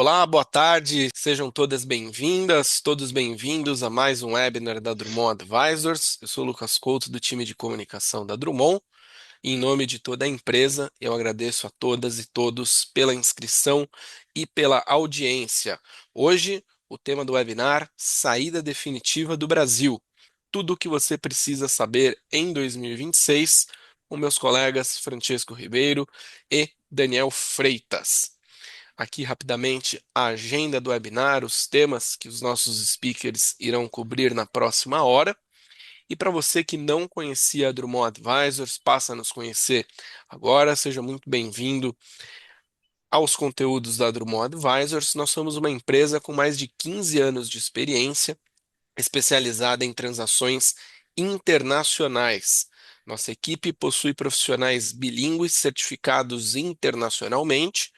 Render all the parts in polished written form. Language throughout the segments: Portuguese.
Olá, boa tarde, sejam todas bem-vindas, todos bem-vindos a mais um webinar da Drummond Advisors. Eu sou o Lucas Couto, do time de comunicação da Drummond, e em nome de toda a empresa, eu agradeço a todas e todos pela inscrição e pela audiência. Hoje, o tema do webinar: Saída Definitiva do Brasil. Tudo o que você precisa saber em 2026, com meus colegas Francesco Ribeiro e Daniel Freitas. Aqui rapidamente a agenda do webinar, os temas que os nossos speakers irão cobrir na próxima hora. E para você que não conhecia a Drummond Advisors, passa a nos conhecer agora. Seja muito bem-vindo aos conteúdos da Drummond Advisors. Nós somos uma empresa com mais de 15 anos de experiência, especializada em transações internacionais. Nossa equipe possui profissionais bilíngues certificados internacionalmente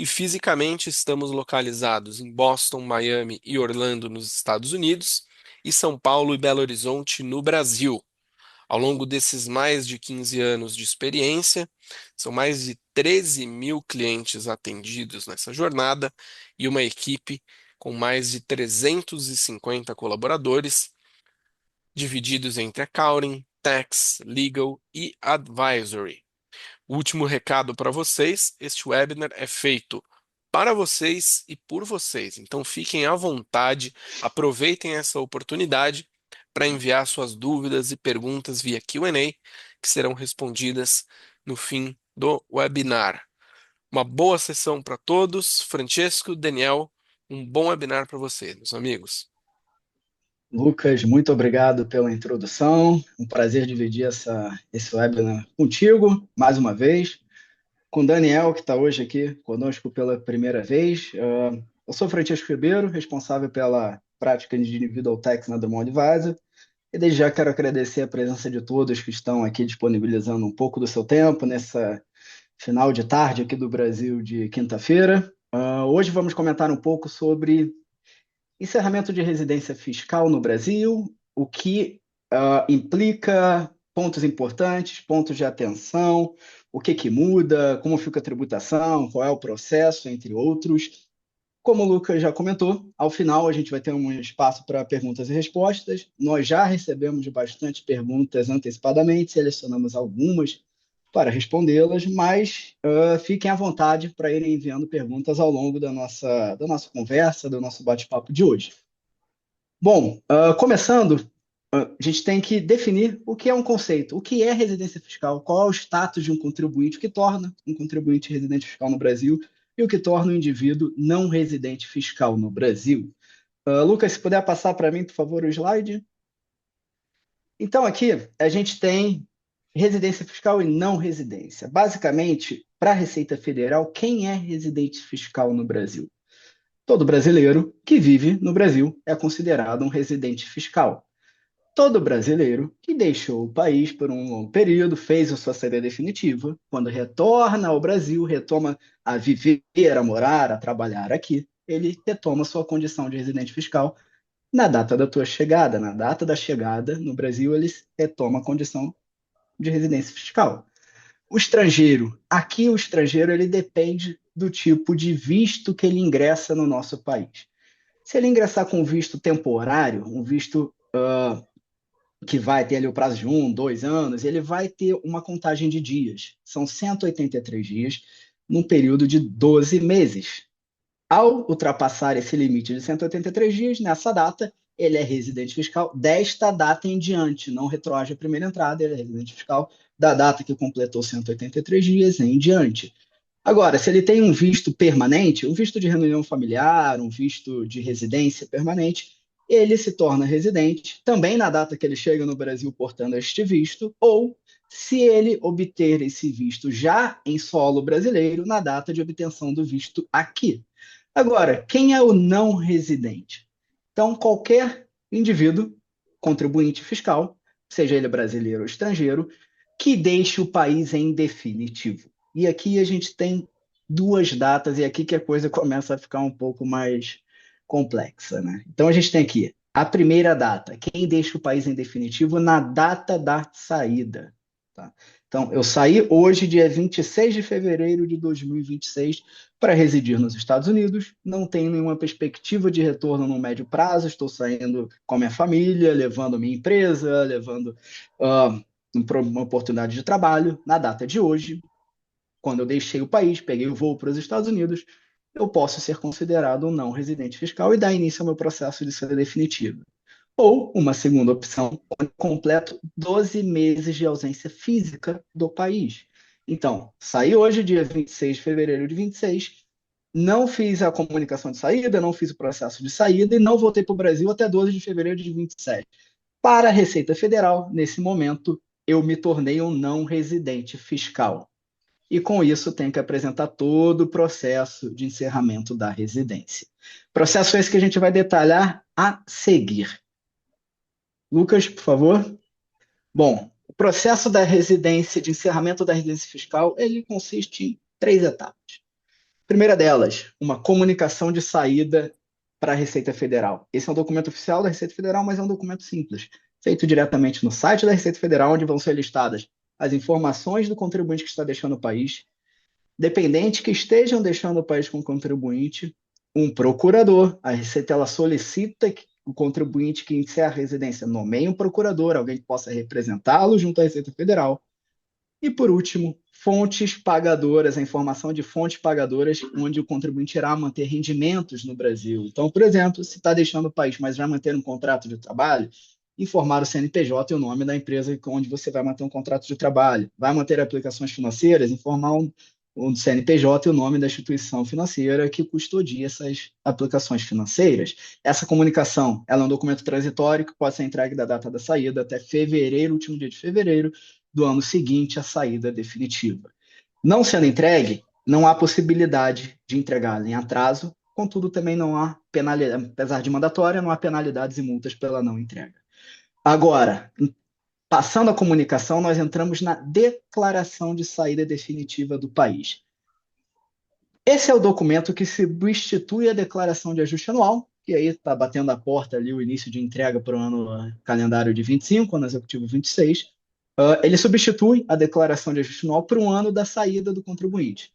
e fisicamente estamos localizados em Boston, Miami e Orlando, nos Estados Unidos, e São Paulo e Belo Horizonte, no Brasil. Ao longo desses mais de 15 anos de experiência, são mais de 13 mil clientes atendidos nessa jornada e uma equipe com mais de 350 colaboradores, divididos entre accounting, tax, legal e advisory. O último recado para vocês: este webinar é feito para vocês e por vocês. Então fiquem à vontade, aproveitem essa oportunidade para enviar suas dúvidas e perguntas via Q&A, que serão respondidas no fim do webinar. Uma boa sessão para todos. Francesco, Daniel, um bom webinar para vocês, meus amigos. Lucas, muito obrigado pela introdução. Um prazer dividir esse webinar contigo, mais uma vez, com o Daniel, que está hoje aqui conosco pela primeira vez. Eu sou Francisco Ribeiro, responsável pela prática de Individual Tax na Drummond Advisor. E desde já quero agradecer a presença de todos que estão aqui disponibilizando um pouco do seu tempo nessa final de tarde aqui do Brasil de quinta-feira. Hoje vamos comentar um pouco sobre encerramento de residência fiscal no Brasil, o que implica, pontos importantes, pontos de atenção, o que muda, como fica a tributação, qual é o processo, entre outros. Como o Lucas já comentou, ao final a gente vai ter um espaço para perguntas e respostas. Nós já recebemos bastante perguntas antecipadamente, selecionamos algumas para respondê-las, mas fiquem à vontade para irem enviando perguntas ao longo da nossa conversa, do nosso bate-papo de hoje. Bom, começando, a gente tem que definir o que é um conceito, o que é residência fiscal, qual é o status de um contribuinte, o que torna um contribuinte residente fiscal no Brasil e o que torna um indivíduo não residente fiscal no Brasil. Lucas, se puder passar para mim, por favor, o slide. Então, aqui a gente tem residência fiscal e não residência. Basicamente, para a Receita Federal, quem é residente fiscal no Brasil? Todo brasileiro que vive no Brasil é considerado um residente fiscal. Todo brasileiro que deixou o país por um longo período, fez a sua saída definitiva, quando retorna ao Brasil, retoma a viver, a morar, a trabalhar aqui, ele retoma sua condição de residente fiscal na data da tua chegada. Na data da chegada no Brasil, ele retoma a condição de residência fiscal. O estrangeiro, aqui o estrangeiro ele depende do tipo de visto que ele ingressa no nosso país. Se ele ingressar com um visto temporário, um visto que vai ter ali o prazo de 1, 2 anos, ele vai ter uma contagem de dias. São 183 dias num período de 12 meses. Ao ultrapassar esse limite de 183 dias, nessa data, ele é residente fiscal desta data em diante, não retroage a primeira entrada, ele é residente fiscal da data que completou 183 dias em diante. Agora, se ele tem um visto permanente, um visto de reunião familiar, um visto de residência permanente, ele se torna residente também na data que ele chega no Brasil portando este visto, ou se ele obter esse visto já em solo brasileiro, na data de obtenção do visto aqui. Agora, quem é o não residente? Então, qualquer indivíduo, contribuinte fiscal, seja ele brasileiro ou estrangeiro, que deixe o país em definitivo. E aqui a gente tem duas datas, e aqui que a coisa começa a ficar um pouco mais complexa, né? Então a gente tem aqui a primeira data, quem deixa o país em definitivo na data da saída. Tá? Então, eu saí hoje, dia 26 de fevereiro de 2026, para residir nos Estados Unidos. Não tenho nenhuma perspectiva de retorno no médio prazo. Estou saindo com a minha família, levando minha empresa, levando ah, uma oportunidade de trabalho. Na data de hoje, quando eu deixei o país, peguei o voo para os Estados Unidos, eu posso ser considerado um não residente fiscal e dar início ao meu processo de saída definitiva. Ou uma segunda opção, onde completo 12 meses de ausência física do país. Então, saí hoje, dia 26 de fevereiro de 26, não fiz a comunicação de saída, não fiz o processo de saída e não voltei para o Brasil até 12 de fevereiro de 27. Para a Receita Federal, nesse momento, eu me tornei um não residente fiscal. E com isso tem que apresentar todo o processo de encerramento da residência. Processo esse que a gente vai detalhar a seguir. Lucas, por favor. Bom, o processo da residência, de encerramento da residência fiscal, ele consiste em três etapas. Primeira delas, uma comunicação de saída para a Receita Federal. Esse é um documento oficial da Receita Federal, mas é um documento simples, feito diretamente no site da Receita Federal, onde vão ser listadas as informações do contribuinte que está deixando o país, dependentes que estejam deixando o país com o contribuinte, um procurador. A Receita ela solicita que o contribuinte que encerra a residência nomeie um procurador, alguém que possa representá-lo junto à Receita Federal. E, por último, fontes pagadoras, a informação de fontes pagadoras, onde o contribuinte irá manter rendimentos no Brasil. Então, por exemplo, se está deixando o país, mas vai manter um contrato de trabalho, informar o CNPJ e o nome da empresa onde você vai manter um contrato de trabalho. Vai manter aplicações financeiras, informar o CNPJ e o nome da instituição financeira que custodia essas aplicações financeiras. Essa comunicação, ela é um documento transitório que pode ser entregue da data da saída até fevereiro, último dia de fevereiro, do ano seguinte à saída definitiva. Não sendo entregue, não há possibilidade de entregá-la em atraso, contudo, também não há penalidade, apesar de mandatória, não há penalidades e multas pela não entrega. Agora, passando a comunicação, nós entramos na declaração de saída definitiva do país. Esse é o documento que substitui a declaração de ajuste anual, que aí está batendo a porta ali o início de entrega para o ano calendário de 25, ano executivo 26. Ele substitui a declaração de ajuste anual para um ano da saída do contribuinte.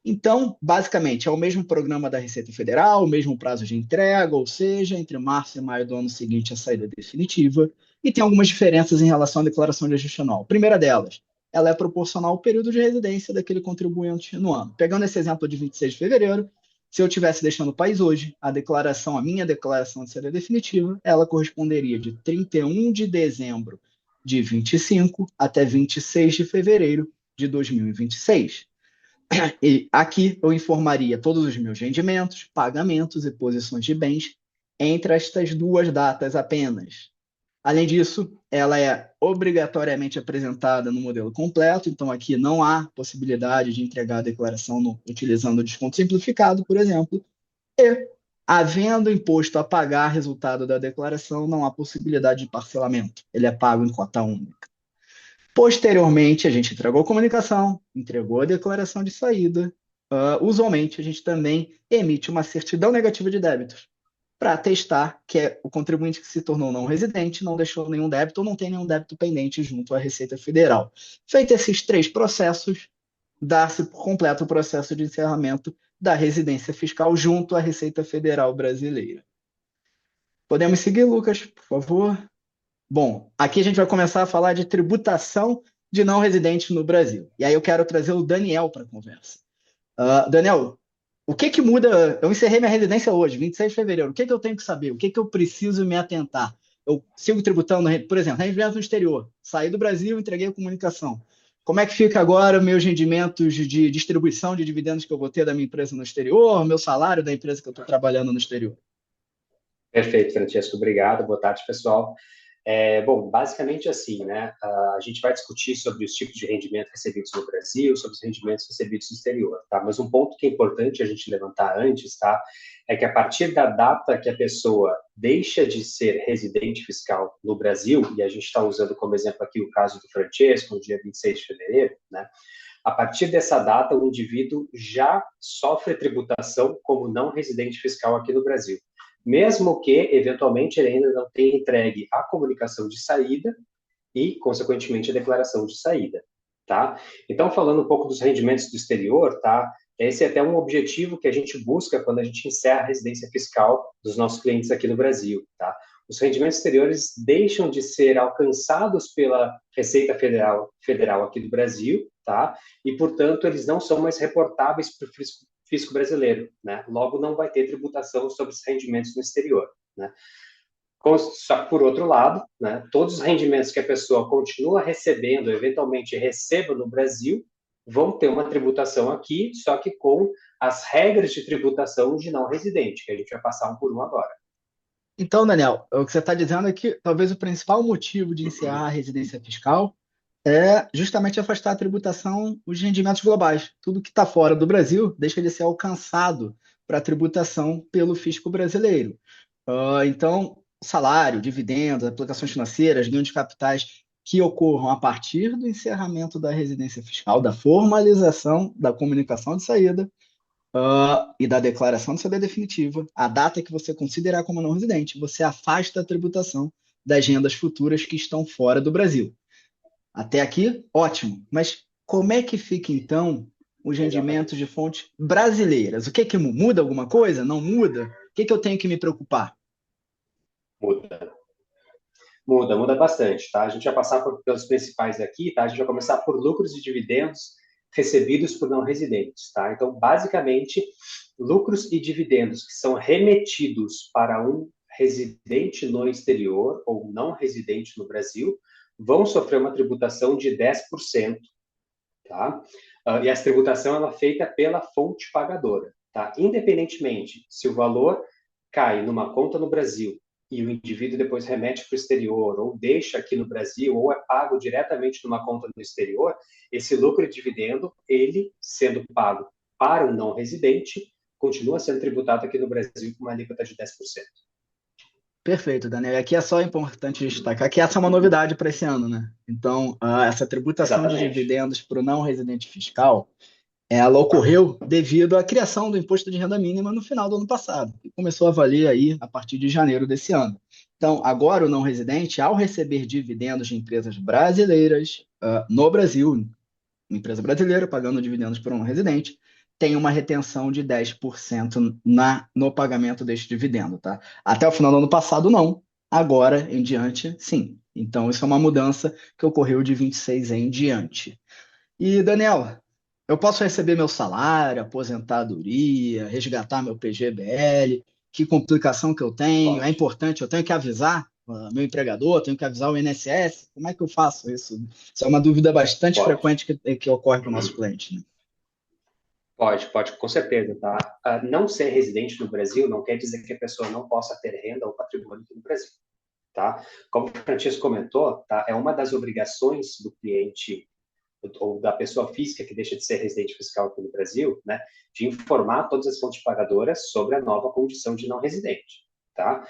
Então, basicamente, é o mesmo programa da Receita Federal, o mesmo prazo de entrega, ou seja, entre março e maio do ano seguinte a saída definitiva, e tem algumas diferenças em relação à declaração de ajuste anual. A primeira delas, ela é proporcional ao período de residência daquele contribuinte no ano. Pegando esse exemplo de 26 de fevereiro, se eu estivesse deixando o país hoje, a minha declaração de saída definitiva, ela corresponderia de 31 de dezembro de 25 até 26 de fevereiro de 2026. E aqui eu informaria todos os meus rendimentos, pagamentos e posições de bens entre estas duas datas apenas. Além disso, ela é obrigatoriamente apresentada no modelo completo, então aqui não há possibilidade de entregar a declaração utilizando o desconto simplificado, por exemplo, e, havendo imposto a pagar resultado da declaração, não há possibilidade de parcelamento, ele é pago em cota única. Posteriormente, a gente entregou a comunicação, entregou a declaração de saída. Usualmente, a gente também emite uma certidão negativa de débitos para atestar que é o contribuinte que se tornou não residente, não deixou nenhum débito ou não tem nenhum débito pendente junto à Receita Federal. Feito esses três processos, dá-se por completo o processo de encerramento da residência fiscal junto à Receita Federal brasileira. Podemos seguir, Lucas, por favor? Bom, aqui a gente vai começar a falar de tributação de não residentes no Brasil. E aí eu quero trazer o Daniel para a conversa. Daniel, o que que muda? Eu encerrei minha residência hoje, 26 de fevereiro. O que que eu tenho que saber? O que que eu preciso me atentar? Eu sigo tributando, por exemplo, rendimento no exterior. Saí do Brasil, entreguei a comunicação. Como é que fica agora meus rendimentos de distribuição de dividendos que eu vou ter da minha empresa no exterior, meu salário da empresa que eu estou trabalhando no exterior? Perfeito, Francesco, obrigado. Boa tarde, pessoal. Bom, basicamente assim, né? A gente vai discutir sobre os tipos de rendimento recebidos no Brasil, sobre os rendimentos recebidos no exterior, tá? Mas um ponto que é importante a gente levantar antes, tá? É que a partir da data que a pessoa deixa de ser residente fiscal no Brasil, e a gente está usando como exemplo aqui o caso do Francesco, no dia 26 de fevereiro, né? A partir dessa data, o indivíduo já sofre tributação como não residente fiscal aqui no Brasil, mesmo que, eventualmente, ele ainda não tenha entregue a comunicação de saída e, consequentemente, a declaração de saída. tá? Então, falando um pouco dos rendimentos do exterior, tá? Esse é até um objetivo que a gente busca quando a gente encerra a residência fiscal dos nossos clientes aqui no Brasil, tá? Os rendimentos exteriores deixam de ser alcançados pela Receita Federal aqui do Brasil, tá? E, portanto, eles não são mais reportáveis para o fisco brasileiro, né? Logo, não vai ter tributação sobre os rendimentos no exterior, né? Só que, por outro lado, né, todos os rendimentos que a pessoa continua recebendo, eventualmente receba no Brasil, vão ter uma tributação aqui, só que com as regras de tributação de não residente, que a gente vai passar um por um agora. Então, Daniel, o que você está dizendo é que talvez o principal motivo de encerrar a residência fiscal é justamente afastar a tributação os rendimentos globais. Tudo que está fora do Brasil deixa de ser alcançado para tributação pelo fisco brasileiro. Então, salário, dividendos, aplicações financeiras, ganhos de capitais que ocorram a partir do encerramento da residência fiscal, da formalização da comunicação de saída, e da declaração de saída definitiva, a data que você considerar como não residente, você afasta a tributação das rendas futuras que estão fora do Brasil. Até aqui, ótimo. Mas como é que fica, então, os rendimentos de fontes brasileiras? O que muda alguma coisa? Não muda? O que eu tenho que me preocupar? Muda bastante, tá? A gente vai passar pelos principais aqui, tá? A gente vai começar por lucros e dividendos recebidos por não residentes, tá? Então, basicamente, lucros e dividendos que são remetidos para um residente no exterior ou não residente no Brasil vão sofrer uma tributação de 10%, tá? E essa tributação ela é feita pela fonte pagadora, tá? Independentemente se o valor cai numa conta no Brasil e o indivíduo depois remete para o exterior, ou deixa aqui no Brasil, ou é pago diretamente numa conta no exterior, esse lucro e dividendo, ele sendo pago para um não residente, continua sendo tributado aqui no Brasil com uma alíquota de 10%. Perfeito, Daniel. Aqui é só importante destacar que essa é uma novidade para esse ano, né? Então, essa tributação de Exatamente. dividendos para o não residente fiscal, ela ocorreu devido à criação do imposto de renda mínima no final do ano passado, que começou a valer aí a partir de janeiro desse ano. Então, agora o não residente, ao receber dividendos de empresas brasileiras no Brasil, empresa brasileira pagando dividendos para um não residente, tem uma retenção de 10% no pagamento deste dividendo, tá? Até o final do ano passado, não. Agora em diante, sim. Então, isso é uma mudança que ocorreu de 26 em diante. E, Daniel, eu posso receber meu salário, aposentadoria, resgatar meu PGBL? Que complicação que eu tenho? É Pode. importante, eu tenho que avisar meu empregador, tenho que avisar o INSS? Como é que eu faço isso? Isso é uma dúvida bastante Pode. frequente que ocorre com o nosso cliente, né? Pode, com certeza, tá? Não ser residente no Brasil não quer dizer que a pessoa não possa ter renda ou patrimônio aqui no Brasil, tá? Como o Francisco comentou, tá? É uma das obrigações do cliente ou da pessoa física que deixa de ser residente fiscal aqui no Brasil, né, de informar todas as fontes pagadoras sobre a nova condição de não residente, tá?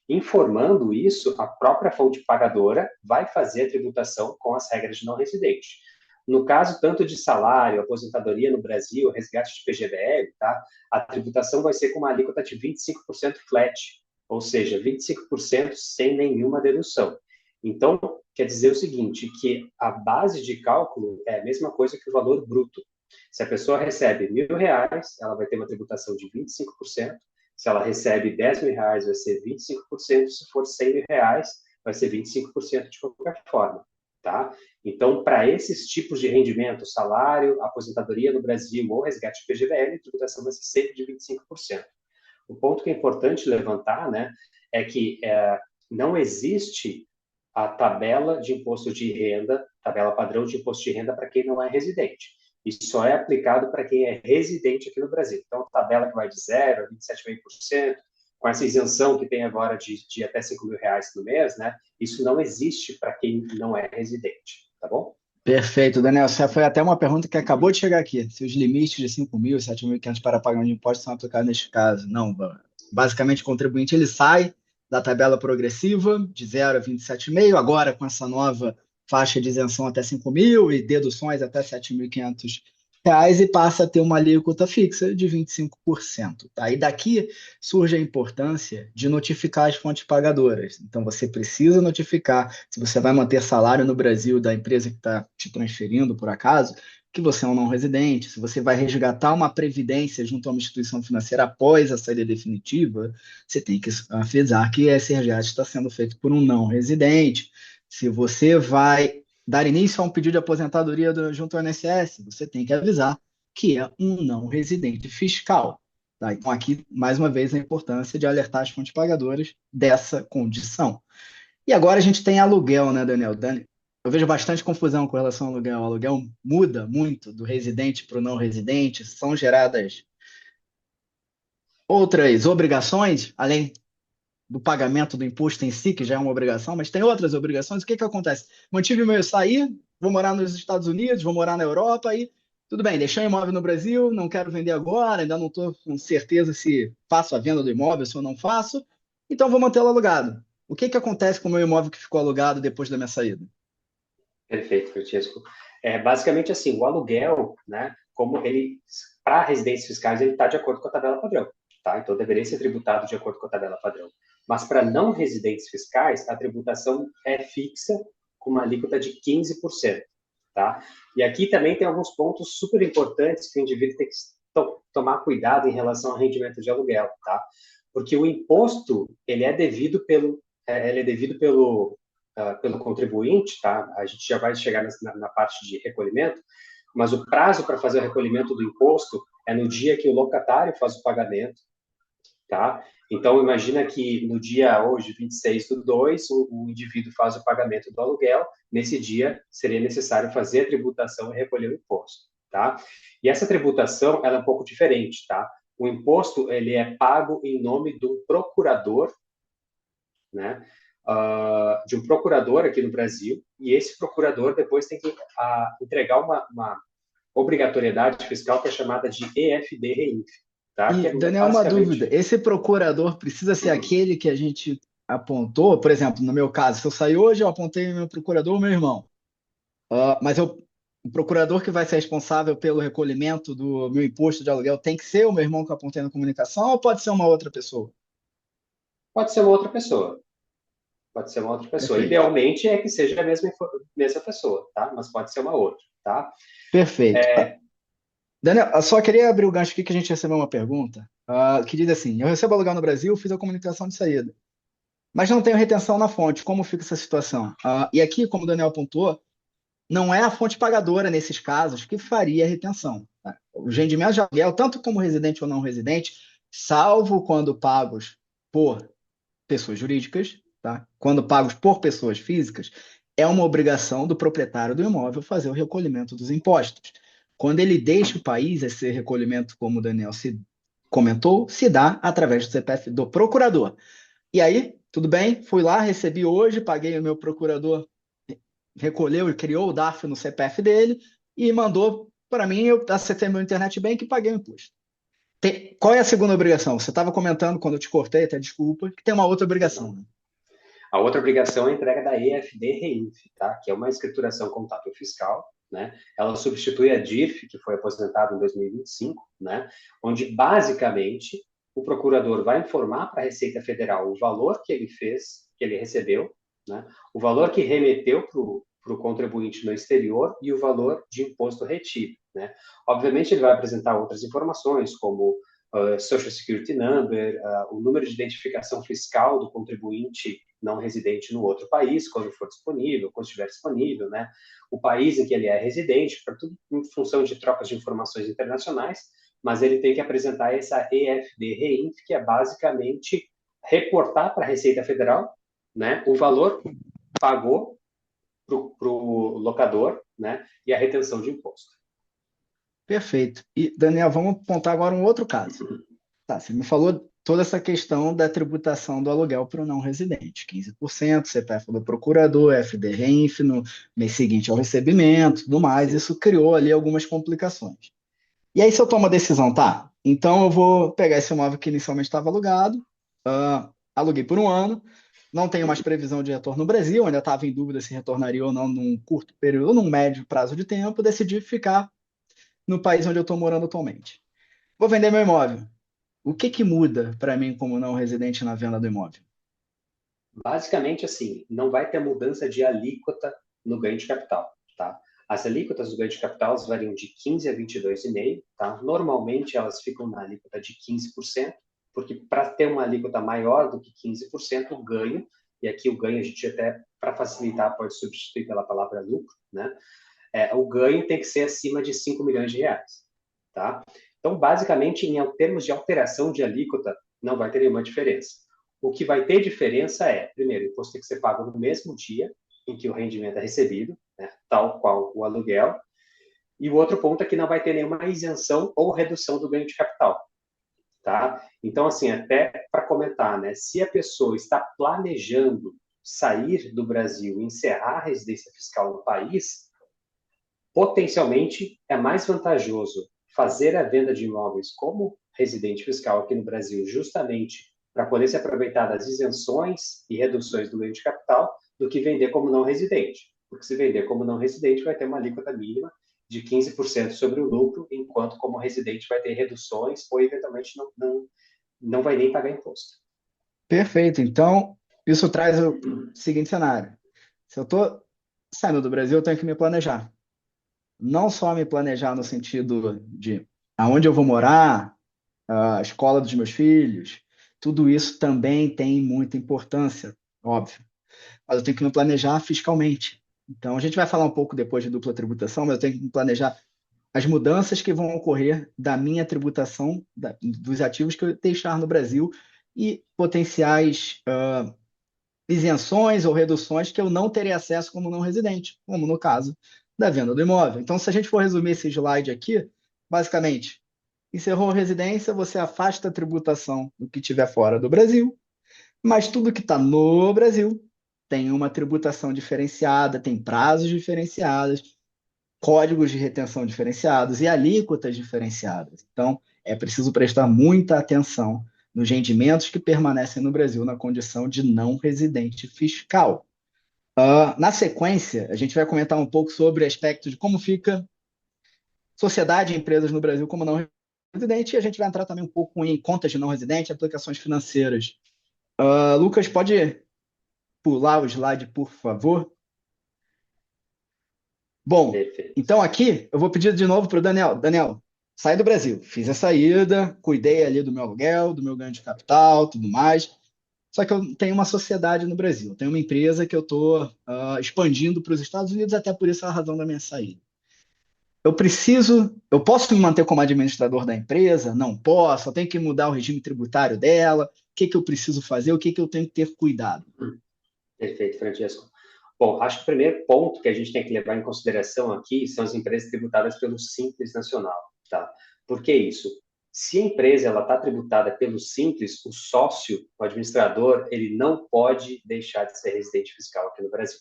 Informando isso, a própria fonte pagadora vai fazer a tributação com as regras de não residente. No caso tanto de salário, aposentadoria no Brasil, resgate de PGBL, tá? A tributação vai ser com uma alíquota de 25% flat, ou seja, 25% sem nenhuma dedução. Então, quer dizer o seguinte, que a base de cálculo é a mesma coisa que o valor bruto. Se a pessoa recebe R$ 1.000, ela vai ter uma tributação de 25%. Se ela recebe R$ 10.000, vai ser 25%. Se for R$ 100.000, vai ser 25% de qualquer forma, tá? Então, para esses tipos de rendimento, salário, aposentadoria no Brasil ou resgate PGBL, a tributação vai ser sempre de 25%. O ponto que é importante levantar, né, é que não existe a tabela de imposto de renda, tabela padrão de imposto de renda para quem não é residente. Isso só é aplicado para quem é residente aqui no Brasil. Então, a tabela que vai de 0% a 27,5%, com essa isenção que tem agora de até R$ 5.000 no mês, né? Isso não existe para quem não é residente, tá bom? Perfeito, Daniel. Essa foi até uma pergunta que acabou de chegar aqui. Se os limites de 5.000, 7.500 para pagamento de impostos são aplicados neste caso. Não, basicamente o contribuinte ele sai da tabela progressiva de 0 a 27,5, agora com essa nova faixa de isenção até 5.000 e deduções até 7.500 reais e passa a ter uma alíquota fixa de 25%. Tá? E daqui surge a importância de notificar as fontes pagadoras. Então, você precisa notificar se você vai manter salário no Brasil da empresa que está te transferindo, por acaso, que você é um não residente, se você vai resgatar uma previdência junto a uma instituição financeira após a saída definitiva, você tem que avisar que esse resgate está sendo feito por um não residente. Se você vai dar início a um pedido de aposentadoria junto ao INSS, você tem que avisar que é um não residente fiscal. Tá? Então, aqui, mais uma vez, a importância de alertar as fontes pagadoras dessa condição. E agora a gente tem aluguel, né, Daniel? Eu vejo bastante confusão com relação ao aluguel. O aluguel muda muito do residente para o não residente, são geradas outras obrigações, além do pagamento do imposto em si, que já é uma obrigação, mas tem outras obrigações. O que que acontece? Mantive meu sair, vou morar nos Estados Unidos, vou morar na Europa e tudo bem, deixei o imóvel no Brasil, não quero vender agora, ainda não estou com certeza se faço a venda do imóvel, se eu não faço, então vou mantê-lo alugado. O que que acontece com o meu imóvel que ficou alugado depois da minha saída? Perfeito, Francisco. Basicamente assim, o aluguel, né, como ele, para residências fiscais, ele está de acordo com a tabela padrão, tá? Então, deveria ser tributado de acordo com a tabela padrão. Mas para não residentes fiscais, a tributação é fixa, com uma alíquota de 15%, tá? E aqui também tem alguns pontos super importantes que o indivíduo tem que tomar cuidado em relação ao rendimento de aluguel, tá? Porque o imposto, ele é devido pelo contribuinte, tá? A gente já vai chegar na parte de recolhimento, mas o prazo para fazer o recolhimento do imposto é no dia que o locatário faz o pagamento, tá? Então, imagina que no dia hoje, 26/2, o indivíduo faz o pagamento do aluguel, nesse dia seria necessário fazer a tributação e recolher o imposto, tá? E essa tributação, ela é um pouco diferente, tá? O imposto, ele é pago em nome do procurador, né? De um procurador aqui no Brasil, e esse procurador depois tem que entregar uma obrigatoriedade fiscal que é chamada de EFD-REINF, tá? Que E, é Daniel, uma dúvida: basicamente... esse procurador precisa ser aquele que a gente apontou? Por exemplo, no meu caso, se eu sair hoje, eu apontei meu procurador, meu irmão. Mas o procurador que vai ser responsável pelo recolhimento do meu imposto de aluguel tem que ser o meu irmão que eu apontei na comunicação ou pode ser uma outra pessoa? Pode ser uma outra pessoa. Pode ser uma outra pessoa. Perfeito. Idealmente é que seja a mesma pessoa, tá? Mas pode ser uma outra, tá? Perfeito. Daniel, eu só queria abrir o gancho aqui que a gente recebeu uma pergunta que diz assim: eu recebo aluguel no Brasil, fiz a comunicação de saída, mas não tenho retenção na fonte. Como fica essa situação? E aqui, como o Daniel apontou, não é a fonte pagadora nesses casos que faria a retenção. Tá? Os rendimentos de aluguel, tanto como residente ou não residente, salvo quando pagos por pessoas jurídicas, tá? Quando pagos por pessoas físicas, é uma obrigação do proprietário do imóvel fazer o recolhimento dos impostos. Quando ele deixa o país, esse recolhimento, como o Daniel se comentou, se dá através do CPF do procurador. E aí, tudo bem, fui lá, recebi hoje, paguei o meu procurador, recolheu e criou o DARF no CPF dele e mandou para mim, eu acessei meu internet bank e paguei o imposto. Qual é a segunda obrigação? Você estava comentando quando eu te cortei, até desculpa, que tem uma outra obrigação, né? A outra obrigação é a entrega da EFD-REINF, tá? Que é uma escrituração contábil fiscal, né? Ela substitui a DIRF, que foi aposentada em 2025, né? Onde, basicamente, o procurador vai informar para a Receita Federal o valor que ele fez, que ele recebeu, né? O valor que remeteu para o contribuinte no exterior e o valor de imposto retido, né? Obviamente, ele vai apresentar outras informações, como Social Security Number, o número de identificação fiscal do contribuinte não residente no outro país, quando for disponível, quando estiver disponível, né? O país em que ele é residente, para tudo em função de trocas de informações internacionais, mas ele tem que apresentar essa EFD-REINF, que é basicamente reportar para a Receita Federal, né, o valor pagou para o locador, né, e a retenção de imposto. Perfeito. E, Daniel, vamos apontar agora um outro caso. Tá, você me falou toda essa questão da tributação do aluguel para o não residente, 15%, CPF do procurador, FD-REINF no mês seguinte ao recebimento, tudo mais, Sim. isso criou ali algumas complicações. E aí, se eu tomo a decisão, tá, então eu vou pegar esse imóvel que inicialmente estava alugado, aluguei por um ano, não tenho mais previsão de retorno no Brasil, ainda estava em dúvida se retornaria ou não num curto período ou num médio prazo de tempo, decidi ficar no país onde eu estou morando atualmente. Vou vender meu imóvel. O que que muda para mim como não residente na venda do imóvel? Basicamente, assim, não vai ter mudança de alíquota no ganho de capital, tá? As alíquotas do ganho de capital variam de 15 a 22,5, tá? Normalmente elas ficam na alíquota de 15%, porque para ter uma alíquota maior do que 15%, o ganho, e aqui o ganho a gente até, para facilitar, pode substituir pela palavra lucro, né? O ganho tem que ser acima de 5 milhões de reais, tá? Então, basicamente, em termos de alteração de alíquota, não vai ter nenhuma diferença. O que vai ter diferença é, primeiro, o imposto tem que ser pago no mesmo dia em que o rendimento é recebido, né, tal qual o aluguel. E o outro ponto é que não vai ter nenhuma isenção ou redução do ganho de capital. Tá? Então, assim, até para comentar, né, se a pessoa está planejando sair do Brasil e encerrar a residência fiscal no país, potencialmente é mais vantajoso fazer a venda de imóveis como residente fiscal aqui no Brasil, justamente para poder se aproveitar das isenções e reduções do ganho de capital, do que vender como não residente. Porque se vender como não residente, vai ter uma alíquota mínima de 15% sobre o lucro, enquanto como residente vai ter reduções ou eventualmente não vai nem pagar imposto. Perfeito. Então, isso traz o seguinte cenário. Se eu estou saindo do Brasil, eu tenho que me planejar. Não só me planejar no sentido de aonde eu vou morar, a escola dos meus filhos, tudo isso também tem muita importância, óbvio. Mas eu tenho que me planejar fiscalmente. Então, a gente vai falar um pouco depois de dupla tributação, mas eu tenho que me planejar as mudanças que vão ocorrer da minha tributação, dos ativos que eu deixar no Brasil e potenciais isenções ou reduções que eu não terei acesso como não residente, como no caso da venda do imóvel. Então, se a gente for resumir esse slide aqui, basicamente, encerrou a residência, você afasta a tributação do que tiver fora do Brasil, mas tudo que está no Brasil tem uma tributação diferenciada, tem prazos diferenciados, códigos de retenção diferenciados e alíquotas diferenciadas. Então, é preciso prestar muita atenção nos rendimentos que permanecem no Brasil na condição de não residente fiscal. Na sequência, a gente vai comentar um pouco sobre aspectos de como fica sociedade e empresas no Brasil como não residente, e a gente vai entrar também um pouco em contas de não residente, aplicações financeiras. Lucas, pode pular o slide, por favor? Bom, Perfeito. então aqui eu vou pedir de novo para o Daniel. Daniel, sai do Brasil. Fiz a saída, cuidei ali do meu aluguel, do meu ganho de capital, tudo mais. Só que eu tenho uma sociedade no Brasil. Tenho uma empresa que eu estou expandindo para os Estados Unidos, até por isso a razão da minha saída. Eu posso me manter como administrador da empresa? Não posso. Eu tenho que mudar o regime tributário dela. O que que eu preciso fazer? O que que eu tenho que ter cuidado? Perfeito, Francesco. Bom, acho que o primeiro ponto que a gente tem que levar em consideração aqui são as empresas tributadas pelo Simples Nacional, tá? Por que isso? Se a empresa ela está tributada pelo Simples, o sócio, o administrador, ele não pode deixar de ser residente fiscal aqui no Brasil,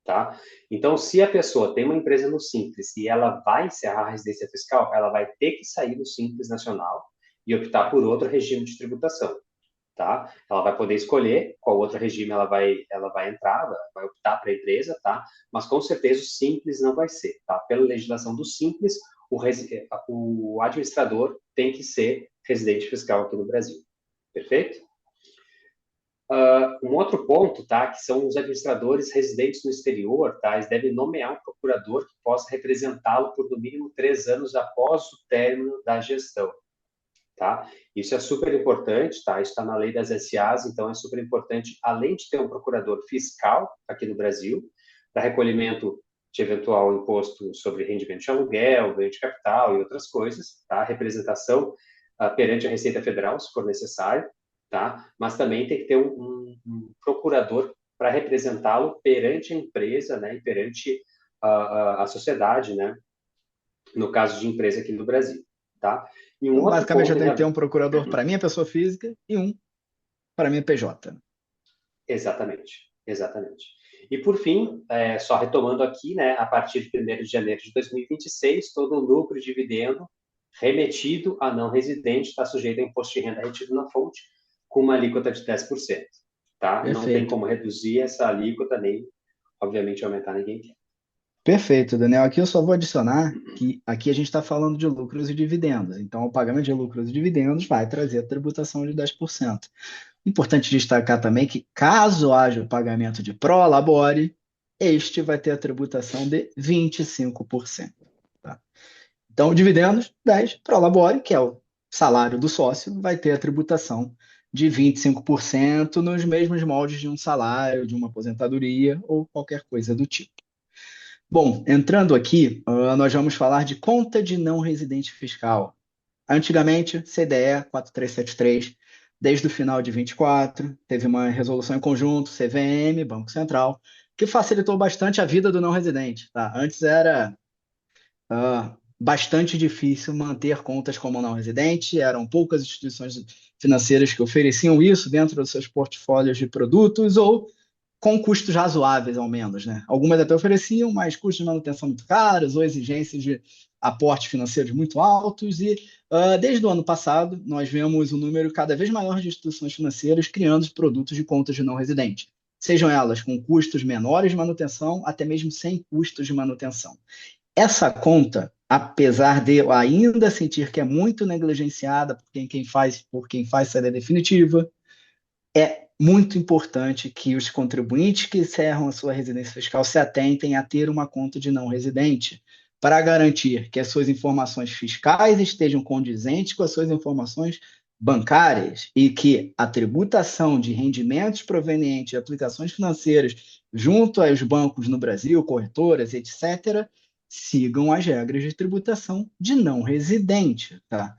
tá? Então, se a pessoa tem uma empresa no Simples e ela vai encerrar a residência fiscal, ela vai ter que sair do Simples Nacional e optar por outro regime de tributação. Tá? Ela vai poder escolher qual outro regime ela vai entrar, vai optar para a empresa, tá? Mas com certeza o simples não vai ser, tá? Pela legislação do simples, o administrador tem que ser residente fiscal aqui no Brasil. Perfeito? Um outro ponto, tá? Que são os administradores residentes no exterior, tá? Eles devem nomear um procurador que possa representá-lo por no mínimo 3 anos após o término da gestão. Tá? Isso é super importante, tá? Isso está na lei das SAs, então é super importante, além de ter um procurador fiscal aqui no Brasil, para recolhimento de eventual imposto sobre rendimento de aluguel, ganho de capital e outras coisas, tá? Representação perante a Receita Federal, se for necessário, tá? Mas também tem que ter um procurador para representá-lo perante a empresa, né? E perante a sociedade, né? No caso de empresa aqui no Brasil, tá? E um Então, outro basicamente, eu ponto, tenho que ter um procurador para minha pessoa física e um para minha PJ. exatamente, exatamente. E por fim, só retomando aqui, né, a partir de 1º de janeiro de 2026, todo o lucro e dividendo remetido a não residente está sujeito a imposto de renda retido na fonte, com uma alíquota de 10%, tá? Não tem Perfeito. como reduzir essa alíquota, nem, obviamente, aumentar, ninguém quer. Perfeito, Daniel. Aqui eu só vou adicionar que aqui a gente está falando de lucros e dividendos. Então, o pagamento de lucros e dividendos vai trazer a tributação de 10%. Importante destacar também que, caso haja o pagamento de pró-labore, este vai ter a tributação de 25%. Tá? Então, dividendos, 10, pró-labore, que é o salário do sócio, vai ter a tributação de 25% nos mesmos moldes de um salário, de uma aposentadoria ou qualquer coisa do tipo. Bom, entrando aqui, nós vamos falar de conta de não residente fiscal. Antigamente, CDE 4373, desde o final de 24, teve uma resolução em conjunto, CVM, Banco Central, que facilitou bastante a vida do não residente. Tá? Antes era bastante difícil manter contas como não residente, eram poucas instituições financeiras que ofereciam isso dentro dos seus portfólios de produtos ou com custos razoáveis, ao menos, né? Algumas até ofereciam, mas custos de manutenção muito caros ou exigências de aportes financeiros muito altos. E desde o ano passado, nós vemos um número cada vez maior de instituições financeiras criando produtos de contas de não residente, sejam elas com custos menores de manutenção, até mesmo sem custos de manutenção. Essa conta, apesar de eu ainda sentir que é muito negligenciada por quem faz saída definitiva, é muito importante que os contribuintes que encerram a sua residência fiscal se atentem a ter uma conta de não residente, para garantir que as suas informações fiscais estejam condizentes com as suas informações bancárias e que a tributação de rendimentos provenientes de aplicações financeiras junto aos bancos no Brasil, corretoras, etc., sigam as regras de tributação de não residente, tá?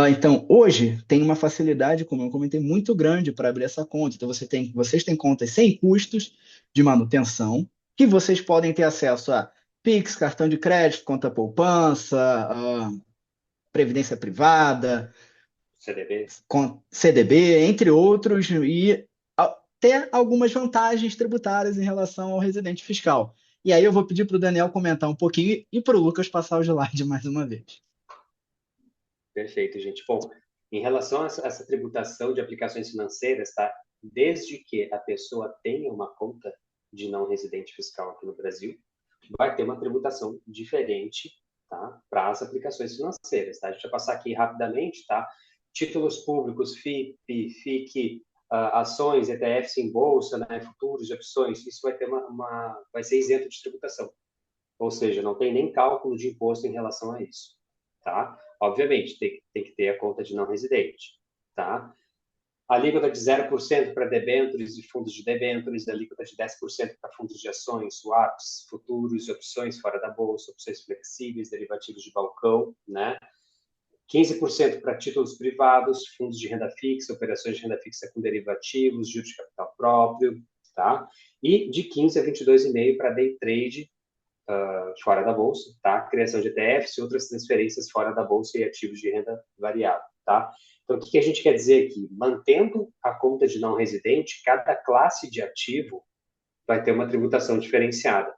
Então, hoje tem uma facilidade, como eu comentei, muito grande para abrir essa conta. Então, vocês têm contas sem custos de manutenção, que vocês podem ter acesso a Pix, cartão de crédito, conta poupança, previdência privada, CDB. CDB, entre outros, e ter algumas vantagens tributárias em relação ao residente fiscal. E aí eu vou pedir para o Daniel comentar um pouquinho e para o Lucas passar o slide mais uma vez. Perfeito, gente. Bom, em relação a essa tributação de aplicações financeiras, tá? Desde que a pessoa tenha uma conta de não residente fiscal aqui no Brasil, vai ter uma tributação diferente, tá? Para as aplicações financeiras, tá? A gente vai passar aqui rapidamente, tá? Títulos públicos, FIP, FIC, ações, ETFs em bolsa, né? Futuros, opções, isso vai ter vai ser isento de tributação. Ou seja, não tem nem cálculo de imposto em relação a isso, tá? Obviamente, tem que ter a conta de não residente, tá? A alíquota de 0% para debêntures e fundos de debêntures, a alíquota de 10% para fundos de ações, swaps, futuros, opções fora da bolsa, opções flexíveis, derivativos de balcão, né? 15% para títulos privados, fundos de renda fixa, operações de renda fixa com derivativos, juros de capital próprio, tá? E de 15 a 22,5% para day trade, fora da bolsa, tá? Criação de ETFs e outras transferências fora da bolsa e ativos de renda variável, tá? Então, o que a gente quer dizer aqui? Mantendo a conta de não residente, cada classe de ativo vai ter uma tributação diferenciada,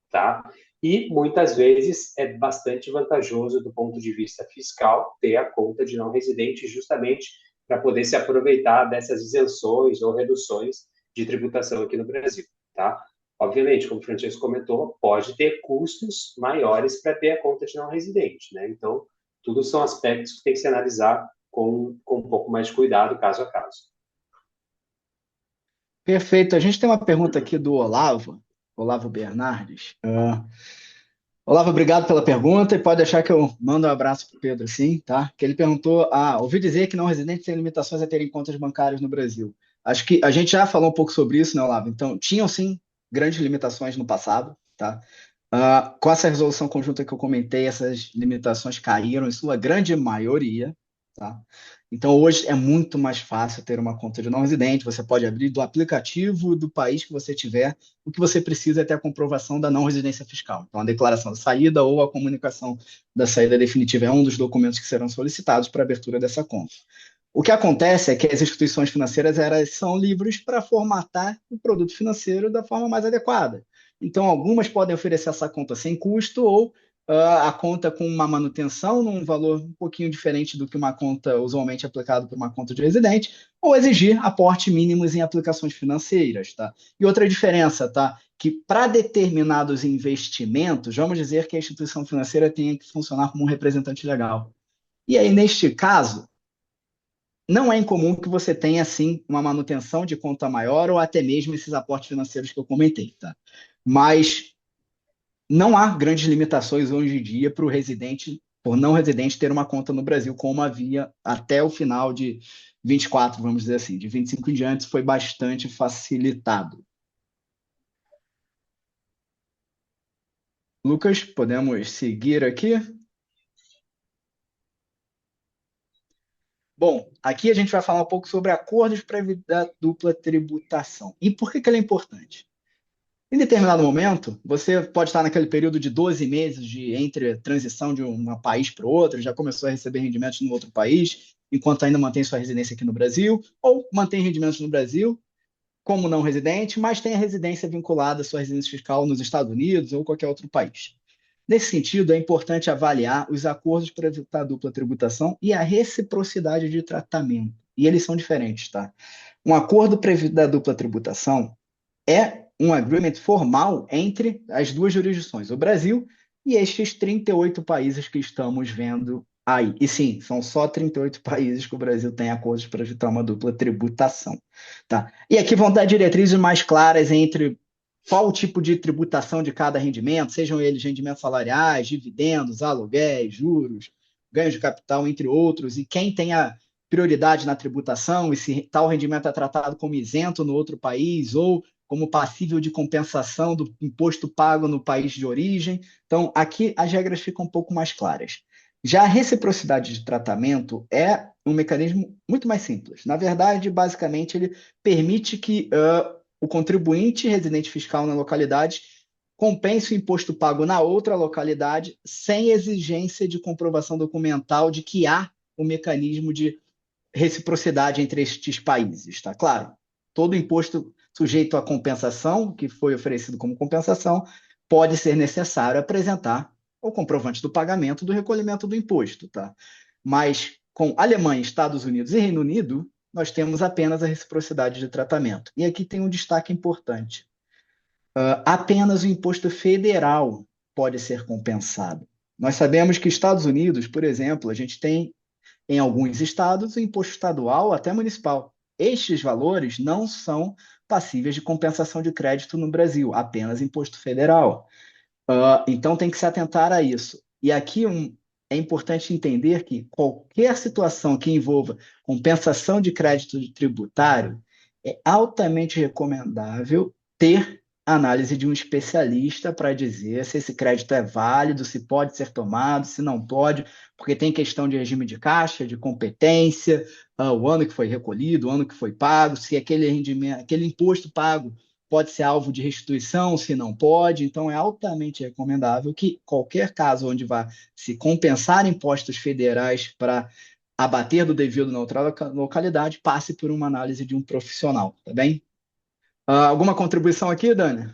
tá? E, muitas vezes, é bastante vantajoso do ponto de vista fiscal ter a conta de não residente justamente para poder se aproveitar dessas isenções ou reduções de tributação aqui no Brasil, tá? Obviamente, como o Francesco comentou, pode ter custos maiores para ter a conta de não residente, né? Então, tudo são aspectos que tem que se analisar com um pouco mais de cuidado, caso a caso. Perfeito. A gente tem uma pergunta aqui do Olavo Bernardes. Olavo, obrigado pela pergunta e pode deixar que eu mando um abraço para o Pedro, sim, tá? Que ele perguntou, ouvi dizer que não residentes têm limitações a terem contas bancárias no Brasil. Acho que a gente já falou um pouco sobre isso, né, Olavo? Então, tinham sim grandes limitações no passado, tá? Com essa resolução conjunta que eu comentei, essas limitações caíram em sua grande maioria, tá? Então, hoje é muito mais fácil ter uma conta de não residente. Você pode abrir do aplicativo do país que você tiver. O que você precisa é ter a comprovação da não residência fiscal. Então, a declaração de saída ou a comunicação da saída definitiva é um dos documentos que serão solicitados para a abertura dessa conta. O que acontece é que as instituições financeiras elas são livres para formatar o produto financeiro da forma mais adequada. Então, algumas podem oferecer essa conta sem custo ou a conta com uma manutenção num valor um pouquinho diferente do que uma conta usualmente aplicada por uma conta de residente, ou exigir aporte mínimos em aplicações financeiras, tá? E outra diferença, tá? Que para determinados investimentos, vamos dizer que a instituição financeira tenha que funcionar como um representante legal. E aí, neste caso, não é incomum que você tenha, sim, uma manutenção de conta maior ou até mesmo esses aportes financeiros que eu comentei, tá? Mas não há grandes limitações hoje em dia para o residente, por não residente, ter uma conta no Brasil, como havia até o final de 24, vamos dizer assim. De 25 em diante, foi bastante facilitado. Lucas, podemos seguir aqui? Bom, aqui a gente vai falar um pouco sobre acordos para evitar dupla tributação. E por que que ele é importante? Em determinado momento, você pode estar naquele período de 12 meses de entre transição de um país para o outro, já começou a receber rendimentos no outro país, enquanto ainda mantém sua residência aqui no Brasil, ou mantém rendimentos no Brasil como não residente, mas tem a residência vinculada à sua residência fiscal nos Estados Unidos ou qualquer outro país. Nesse sentido, é importante avaliar os acordos para evitar a dupla tributação e a reciprocidade de tratamento. E eles são diferentes, tá? Um acordo para evitar a dupla tributação é um agreement formal entre as duas jurisdições, o Brasil e estes 38 países que estamos vendo aí. E sim, são só 38 países que o Brasil tem acordos para evitar uma dupla tributação. Tá? E aqui vão dar diretrizes mais claras entre qual o tipo de tributação de cada rendimento, sejam eles rendimentos salariais, dividendos, aluguéis, juros, ganhos de capital, entre outros, e quem tem a prioridade na tributação, e se tal rendimento é tratado como isento no outro país ou como passível de compensação do imposto pago no país de origem. Então, aqui as regras ficam um pouco mais claras. Já a reciprocidade de tratamento é um mecanismo muito mais simples. Na verdade, basicamente, ele permite que o contribuinte residente fiscal na localidade compense o imposto pago na outra localidade sem exigência de comprovação documental de que há um mecanismo de reciprocidade entre estes países, tá? Claro, todo imposto sujeito à compensação, que foi oferecido como compensação, pode ser necessário apresentar o comprovante do pagamento do recolhimento do imposto, tá? Mas com Alemanha, Estados Unidos e Reino Unido, nós temos apenas a reciprocidade de tratamento. E aqui tem um destaque importante. Apenas o imposto federal pode ser compensado. Nós sabemos que Estados Unidos, por exemplo, a gente tem em alguns estados o imposto estadual até municipal. Estes valores não são passíveis de compensação de crédito no Brasil, apenas imposto federal. Então tem que se atentar a isso. E aqui é importante entender que qualquer situação que envolva compensação de crédito tributário é altamente recomendável ter análise de um especialista para dizer se esse crédito é válido, se pode ser tomado, se não pode, porque tem questão de regime de caixa, de competência, o ano que foi recolhido, o ano que foi pago, se aquele rendimento, aquele imposto pago pode ser alvo de restituição, se não pode. Então, é altamente recomendável que qualquer caso onde vá se compensar impostos federais para abater do devido na outra localidade, passe por uma análise de um profissional, tá bem? Alguma contribuição aqui, Dani?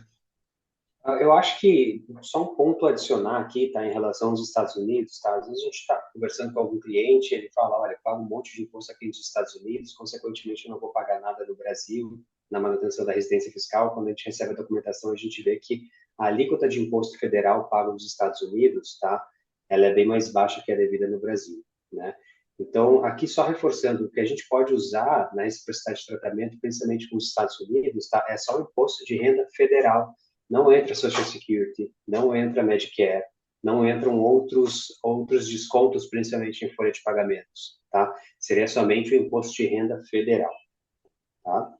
Eu acho que só um ponto a adicionar aqui, tá, em relação aos Estados Unidos, tá? Às vezes a gente está conversando com algum cliente, ele fala, olha, eu pago um monte de imposto aqui nos Estados Unidos, consequentemente eu não vou pagar nada no Brasil, na manutenção da residência fiscal. Quando a gente recebe a documentação, a gente vê que a alíquota de imposto federal pago nos Estados Unidos, tá? Ela é bem mais baixa que a devida no Brasil, né? Então, aqui só reforçando, o que a gente pode usar na reciprocidade de tratamento, principalmente com os Estados Unidos, tá? É só o imposto de renda federal. Não entra Social Security, não entra Medicare, não entram outros descontos, principalmente em folha de pagamentos, tá? Seria somente o imposto de renda federal, tá?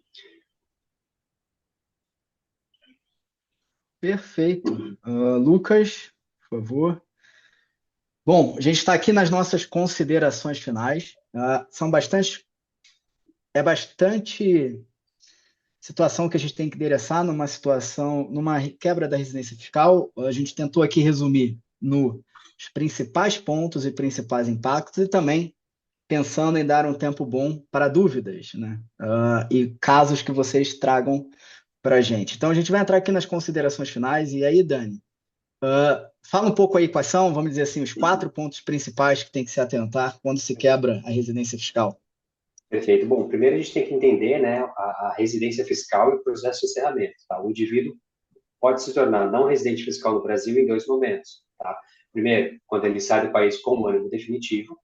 Perfeito. Lucas, por favor. Bom, a gente está aqui nas nossas considerações finais. É bastante situação que a gente tem que endereçar numa quebra da residência fiscal. A gente tentou aqui resumir nos principais pontos e principais impactos e também pensando em dar um tempo bom para dúvidas, né? E casos que vocês tragam para a gente. Então, a gente vai entrar aqui nas considerações finais. E aí, Dani, Fala um pouco aí quais são, vamos dizer assim, os 4 pontos principais que tem que se atentar quando se quebra a residência fiscal. Perfeito. Bom, primeiro a gente tem que entender, né, a residência fiscal e o processo de encerramento. Tá? O indivíduo pode se tornar não residente fiscal no Brasil em dois momentos. Tá? Primeiro, quando ele sai do país com um ânimo definitivo,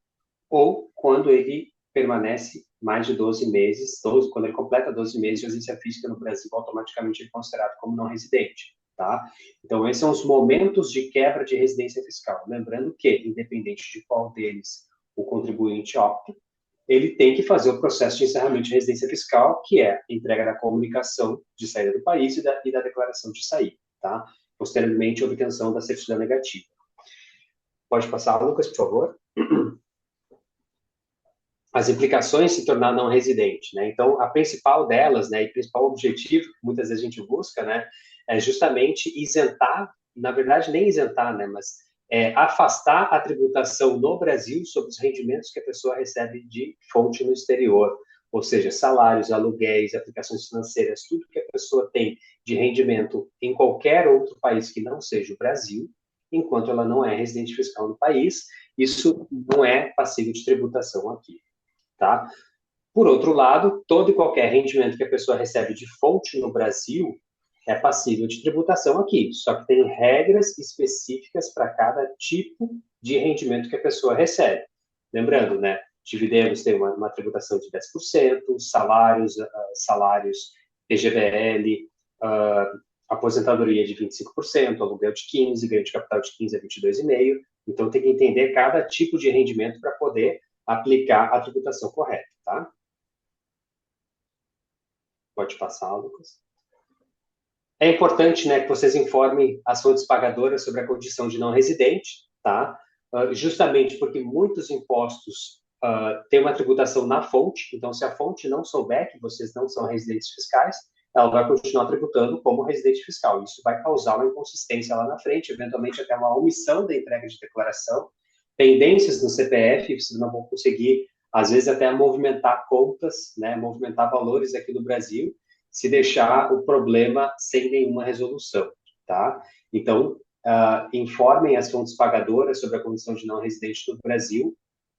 ou quando ele permanece mais de 12 meses, quando ele completa 12 meses de ausência física no Brasil, automaticamente é considerado como não residente. Tá? Então, esses são os momentos de quebra de residência fiscal. Lembrando que, independente de qual deles o contribuinte opta, ele tem que fazer o processo de encerramento de residência fiscal, que é a entrega da comunicação de saída do país e da declaração de saída. Tá? Posteriormente, a obtenção da certidão negativa. Pode passar, Lucas, por favor? As implicações de se tornar não residente, né? Então, a principal delas, né, e principal objetivo que muitas vezes a gente busca, né, é justamente isentar, na verdade nem isentar, né, mas afastar a tributação no Brasil sobre os rendimentos que a pessoa recebe de fonte no exterior, ou seja, salários, aluguéis, aplicações financeiras, tudo que a pessoa tem de rendimento em qualquer outro país que não seja o Brasil, enquanto ela não é residente fiscal no país, isso não é passível de tributação aqui. Tá? Por outro lado, todo e qualquer rendimento que a pessoa recebe de fonte no Brasil é passível de tributação aqui, só que tem regras específicas para cada tipo de rendimento que a pessoa recebe. Lembrando, né, dividendos tem uma tributação de 10%, salários PGBL, aposentadoria de 25%, aluguel de 15%, ganho de capital de 15% a 22,5%. Então, tem que entender cada tipo de rendimento para poder aplicar a tributação correta, tá? Pode passar, Lucas. É importante, né, que vocês informem as fontes pagadoras sobre a condição de não residente, tá? Justamente porque muitos impostos têm uma tributação na fonte, então se a fonte não souber que vocês não são residentes fiscais, ela vai continuar tributando como residente fiscal. Isso vai causar uma inconsistência lá na frente, eventualmente até uma omissão da entrega de declaração, pendências no CPF, vocês não vão conseguir, às vezes, até movimentar contas, né, movimentar valores aqui no Brasil, se deixar o problema sem nenhuma resolução, tá? Então, informem as fontes pagadoras sobre a condição de não residente do Brasil,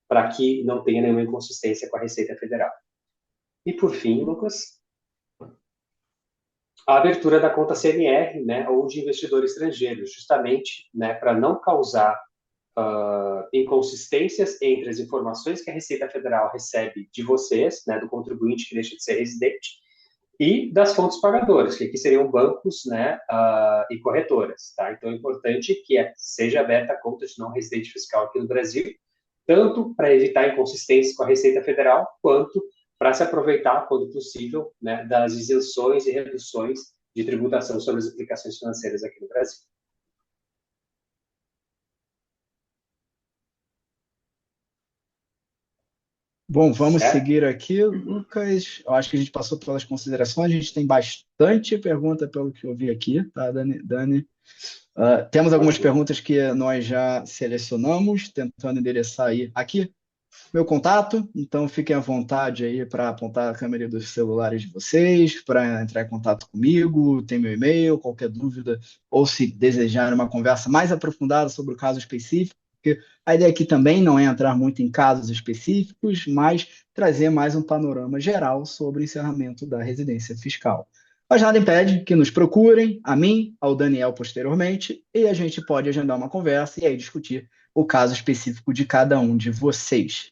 para que não tenha nenhuma inconsistência com a Receita Federal. E, por fim, Lucas, a abertura da conta CNR, né, ou de investidor estrangeiro, justamente, né, para não causar inconsistências entre as informações que a Receita Federal recebe de vocês, né, do contribuinte que deixa de ser residente, e das fontes pagadoras, que aqui seriam bancos, né, e corretoras. Tá? Então, é importante que seja aberta a conta de não residente fiscal aqui no Brasil, tanto para evitar inconsistências com a Receita Federal, quanto para se aproveitar, quando possível, né, das isenções e reduções de tributação sobre as aplicações financeiras aqui no Brasil. Bom, vamos Certo? seguir aqui, Lucas. Eu acho que a gente passou pelas considerações. A gente tem bastante pergunta pelo que eu vi aqui, tá, Dani? Temos algumas Ótimo. perguntas que nós já selecionamos, tentando endereçar aí aqui meu contato. Então, fiquem à vontade aí para apontar a câmera dos celulares de vocês, para entrar em contato comigo. Tem meu e-mail, qualquer dúvida, ou se desejarem uma conversa mais aprofundada sobre o caso específico. Porque a ideia aqui também não é entrar muito em casos específicos, mas trazer mais um panorama geral sobre o encerramento da residência fiscal. Mas nada impede que nos procurem, a mim, ao Daniel posteriormente, e a gente pode agendar uma conversa e aí discutir o caso específico de cada um de vocês.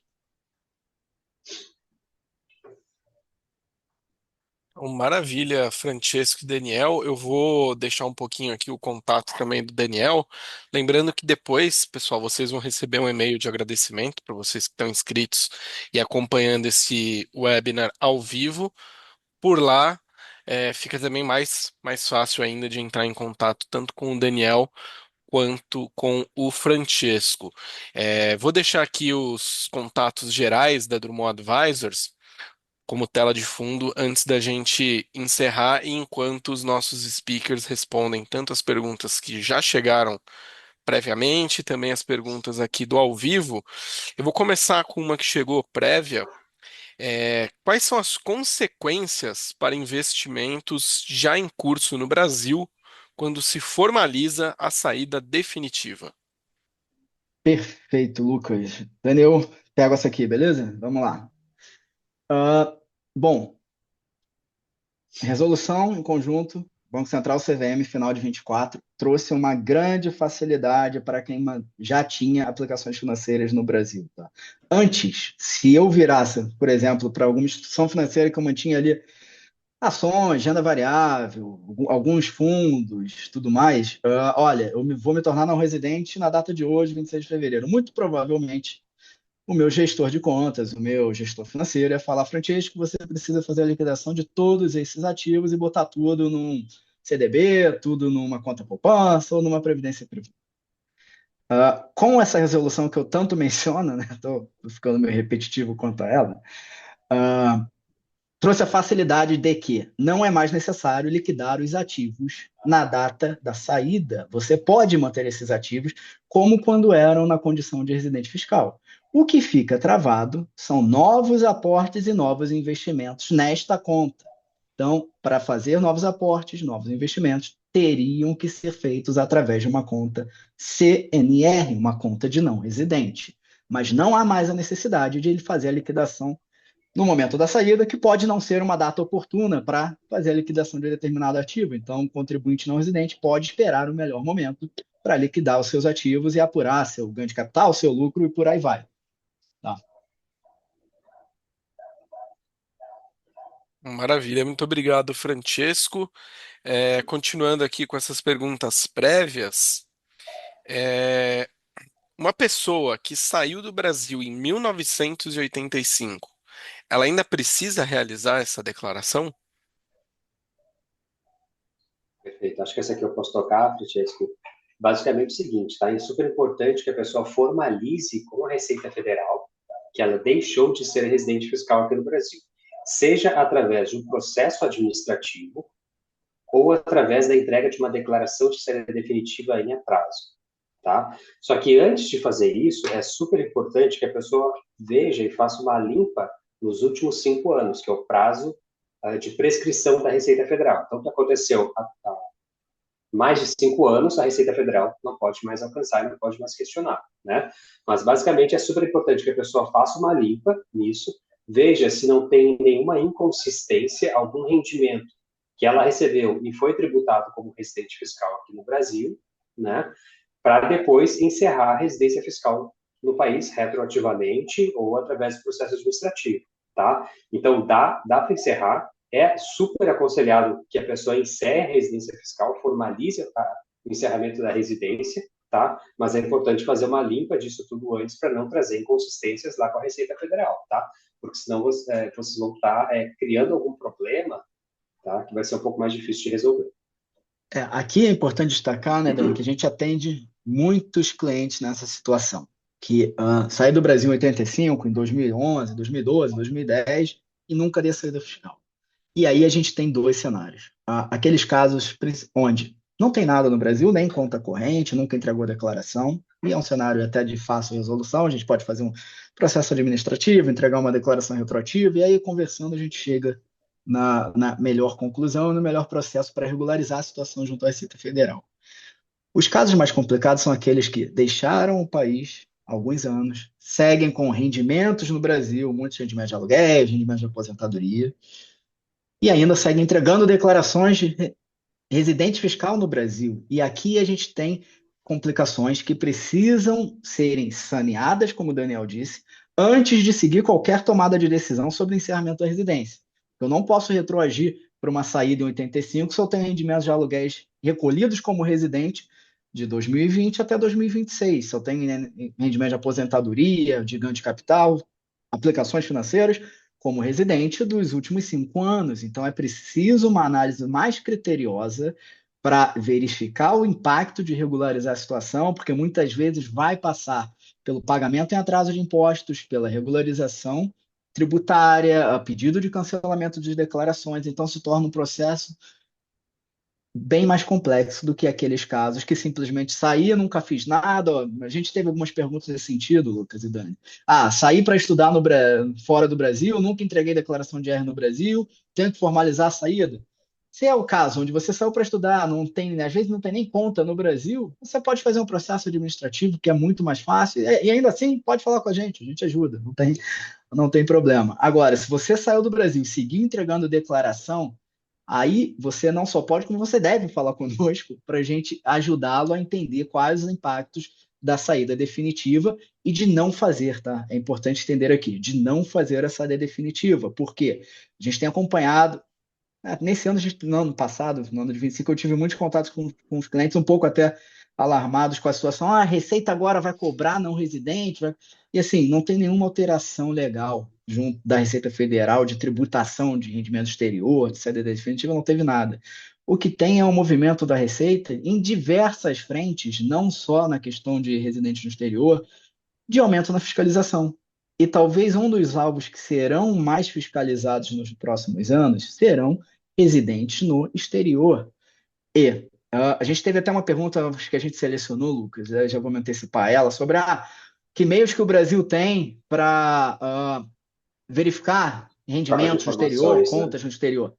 Maravilha, Francesco e Daniel. Eu vou deixar um pouquinho aqui o contato também do Daniel. Lembrando que depois, pessoal, vocês vão receber um e-mail de agradecimento para vocês que estão inscritos e acompanhando esse webinar ao vivo. Por lá, fica também mais fácil ainda de entrar em contato tanto com o Daniel quanto com o Francesco. Vou deixar aqui os contatos gerais da Drummond Advisors como tela de fundo antes da gente encerrar e enquanto os nossos speakers respondem tanto as perguntas que já chegaram previamente, também as perguntas aqui do ao vivo. Eu vou começar com uma que chegou prévia. Quais são as consequências para investimentos já em curso no Brasil quando se formaliza a saída definitiva? Perfeito, Lucas. Daniel, pega essa aqui, beleza? Vamos lá. Ah, bom, resolução em conjunto, Banco Central CVM, final de 24, trouxe uma grande facilidade para quem já tinha aplicações financeiras no Brasil. Tá? Antes, se eu virasse, por exemplo, para alguma instituição financeira que eu mantinha ali ações, renda variável, alguns fundos, tudo mais, olha, vou me tornar não residente na data de hoje, 26 de fevereiro. Muito provavelmente o meu gestor de contas, o meu gestor financeiro ia falar, Francisco, você precisa fazer a liquidação de todos esses ativos e botar tudo num CDB, tudo numa conta poupança ou numa previdência privada. Com essa resolução que eu tanto menciono, né, estou ficando meio repetitivo quanto a ela, trouxe a facilidade de que não é mais necessário liquidar os ativos na data da saída. Você pode manter esses ativos como quando eram na condição de residente fiscal. O que fica travado são novos aportes e novos investimentos nesta conta. Então, para fazer novos aportes, novos investimentos, teriam que ser feitos através de uma conta CNR, uma conta de não residente. Mas não há mais a necessidade de ele fazer a liquidação no momento da saída, que pode não ser uma data oportuna para fazer a liquidação de determinado ativo. Então, o contribuinte não residente pode esperar o melhor momento para liquidar os seus ativos e apurar seu ganho de capital, seu lucro e por aí vai. Tá? Maravilha, muito obrigado, Francesco. Continuando aqui com essas perguntas prévias, é, uma pessoa que saiu do Brasil em 1985, ela ainda precisa realizar essa declaração? Perfeito. Acho que essa aqui eu posso tocar, Francesco. Basicamente o seguinte, tá? É super importante que a pessoa formalize com a Receita Federal que ela deixou de ser residente fiscal aqui no Brasil, seja através de um processo administrativo ou através da entrega de uma declaração de saída definitiva em atraso, tá? Só que antes de fazer isso, é super importante que a pessoa veja e faça uma limpa nos últimos 5 anos, que é o prazo de prescrição da Receita Federal. Então, o que aconteceu há mais de 5 anos, a Receita Federal não pode mais alcançar e não pode mais questionar, né? Mas, basicamente, é super importante que a pessoa faça uma limpa nisso, veja se não tem nenhuma inconsistência, algum rendimento que ela recebeu e foi tributado como residente fiscal aqui no Brasil, né? Para depois encerrar a residência fiscal no país retroativamente ou através do processo administrativo, tá? Então, dá para encerrar. É super aconselhado que a pessoa encerre a residência fiscal, formalize o encerramento da residência, tá? Mas é importante fazer uma limpa disso tudo antes para não trazer inconsistências lá com a Receita Federal, tá? Porque senão vocês vão estar criando algum problema, tá? Que vai ser um pouco mais difícil de resolver. Aqui é importante destacar, né, Dani, que a gente atende muitos clientes nessa situação, que saiu do Brasil em 85, em 2011, 2012, 2010 e nunca deu saída fiscal. E aí a gente tem dois cenários. Aqueles casos onde não tem nada no Brasil, nem conta corrente, nunca entregou a declaração, e é um cenário até de fácil resolução, a gente pode fazer um processo administrativo, entregar uma declaração retroativa, e aí conversando a gente chega na melhor conclusão, no melhor processo para regularizar a situação junto à Receita Federal. Os casos mais complicados são aqueles que deixaram o país há alguns anos, seguem com rendimentos no Brasil, muitos rendimentos de aluguéis, rendimentos de aposentadoria, e ainda seguem entregando declarações de residente fiscal no Brasil. E aqui a gente tem complicações que precisam serem saneadas, como o Daniel disse, antes de seguir qualquer tomada de decisão sobre o encerramento da residência. Eu não posso retroagir para uma saída em 85 se eu tenho rendimentos de aluguéis recolhidos como residente de 2020 até 2026. Se eu tenho rendimento de aposentadoria, de ganho de capital, aplicações financeiras, como residente dos últimos 5 anos. Então, é preciso uma análise mais criteriosa para verificar o impacto de regularizar a situação, porque muitas vezes vai passar pelo pagamento em atraso de impostos, pela regularização tributária, a pedido de cancelamento de declarações, então se torna um processo bem mais complexo do que aqueles casos que simplesmente saí, nunca fiz nada. A gente teve algumas perguntas nesse sentido, Lucas e Dani. Saí para estudar fora do Brasil, nunca entreguei declaração de R no Brasil, tenho que formalizar a saída. Se é o caso onde você saiu para estudar, não tem, às vezes não tem nem conta no Brasil, você pode fazer um processo administrativo que é muito mais fácil, e ainda assim pode falar com a gente ajuda, não tem problema. Agora, se você saiu do Brasil e seguiu entregando declaração, aí você não só pode, como você deve falar conosco para a gente ajudá-lo a entender quais os impactos da saída definitiva e de não fazer, tá? É importante entender aqui, de não fazer a saída definitiva, porque a gente tem acompanhado, nesse ano, no ano passado, no ano de 25, eu tive muitos contatos com os clientes, um pouco até alarmados com a situação. A Receita agora vai cobrar não residente. E assim, não tem nenhuma alteração legal junto da Receita Federal de tributação de rendimento exterior, de saída definitiva, não teve nada. O que tem é um movimento da Receita em diversas frentes, não só na questão de residentes no exterior, de aumento na fiscalização. E talvez um dos alvos que serão mais fiscalizados nos próximos anos serão residentes no exterior. E a gente teve até uma pergunta acho que a gente selecionou, Lucas, já vou me antecipar ela, sobre que meios que o Brasil tem para verificar Troca de rendimentos no exterior, informações, né? contas no exterior.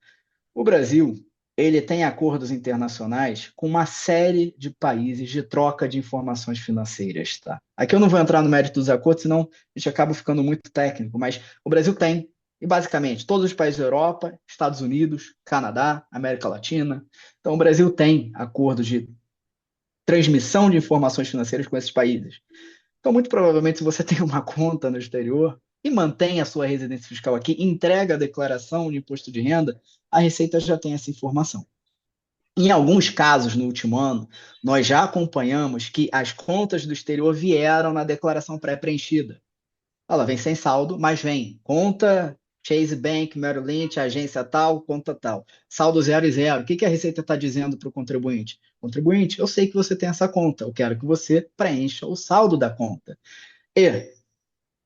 O Brasil, ele tem acordos internacionais com uma série de países de troca de informações financeiras, tá? Aqui eu não vou entrar no mérito dos acordos, senão a gente acaba ficando muito técnico, mas o Brasil tem, e basicamente todos os países da Europa, Estados Unidos, Canadá, América Latina. Então o Brasil tem acordos de transmissão de informações financeiras com esses países. Então, muito provavelmente, se você tem uma conta no exterior e mantém a sua residência fiscal aqui, entrega a declaração de imposto de renda, a Receita já tem essa informação. Em alguns casos, no último ano, nós já acompanhamos que as contas do exterior vieram na declaração pré-preenchida. Ela vem sem saldo, mas vem conta Chase Bank, Merrill Lynch, agência tal, conta tal. Saldo 0 e 0. O que a Receita está dizendo para o contribuinte? Contribuinte, eu sei que você tem essa conta, eu quero que você preencha o saldo da conta. E,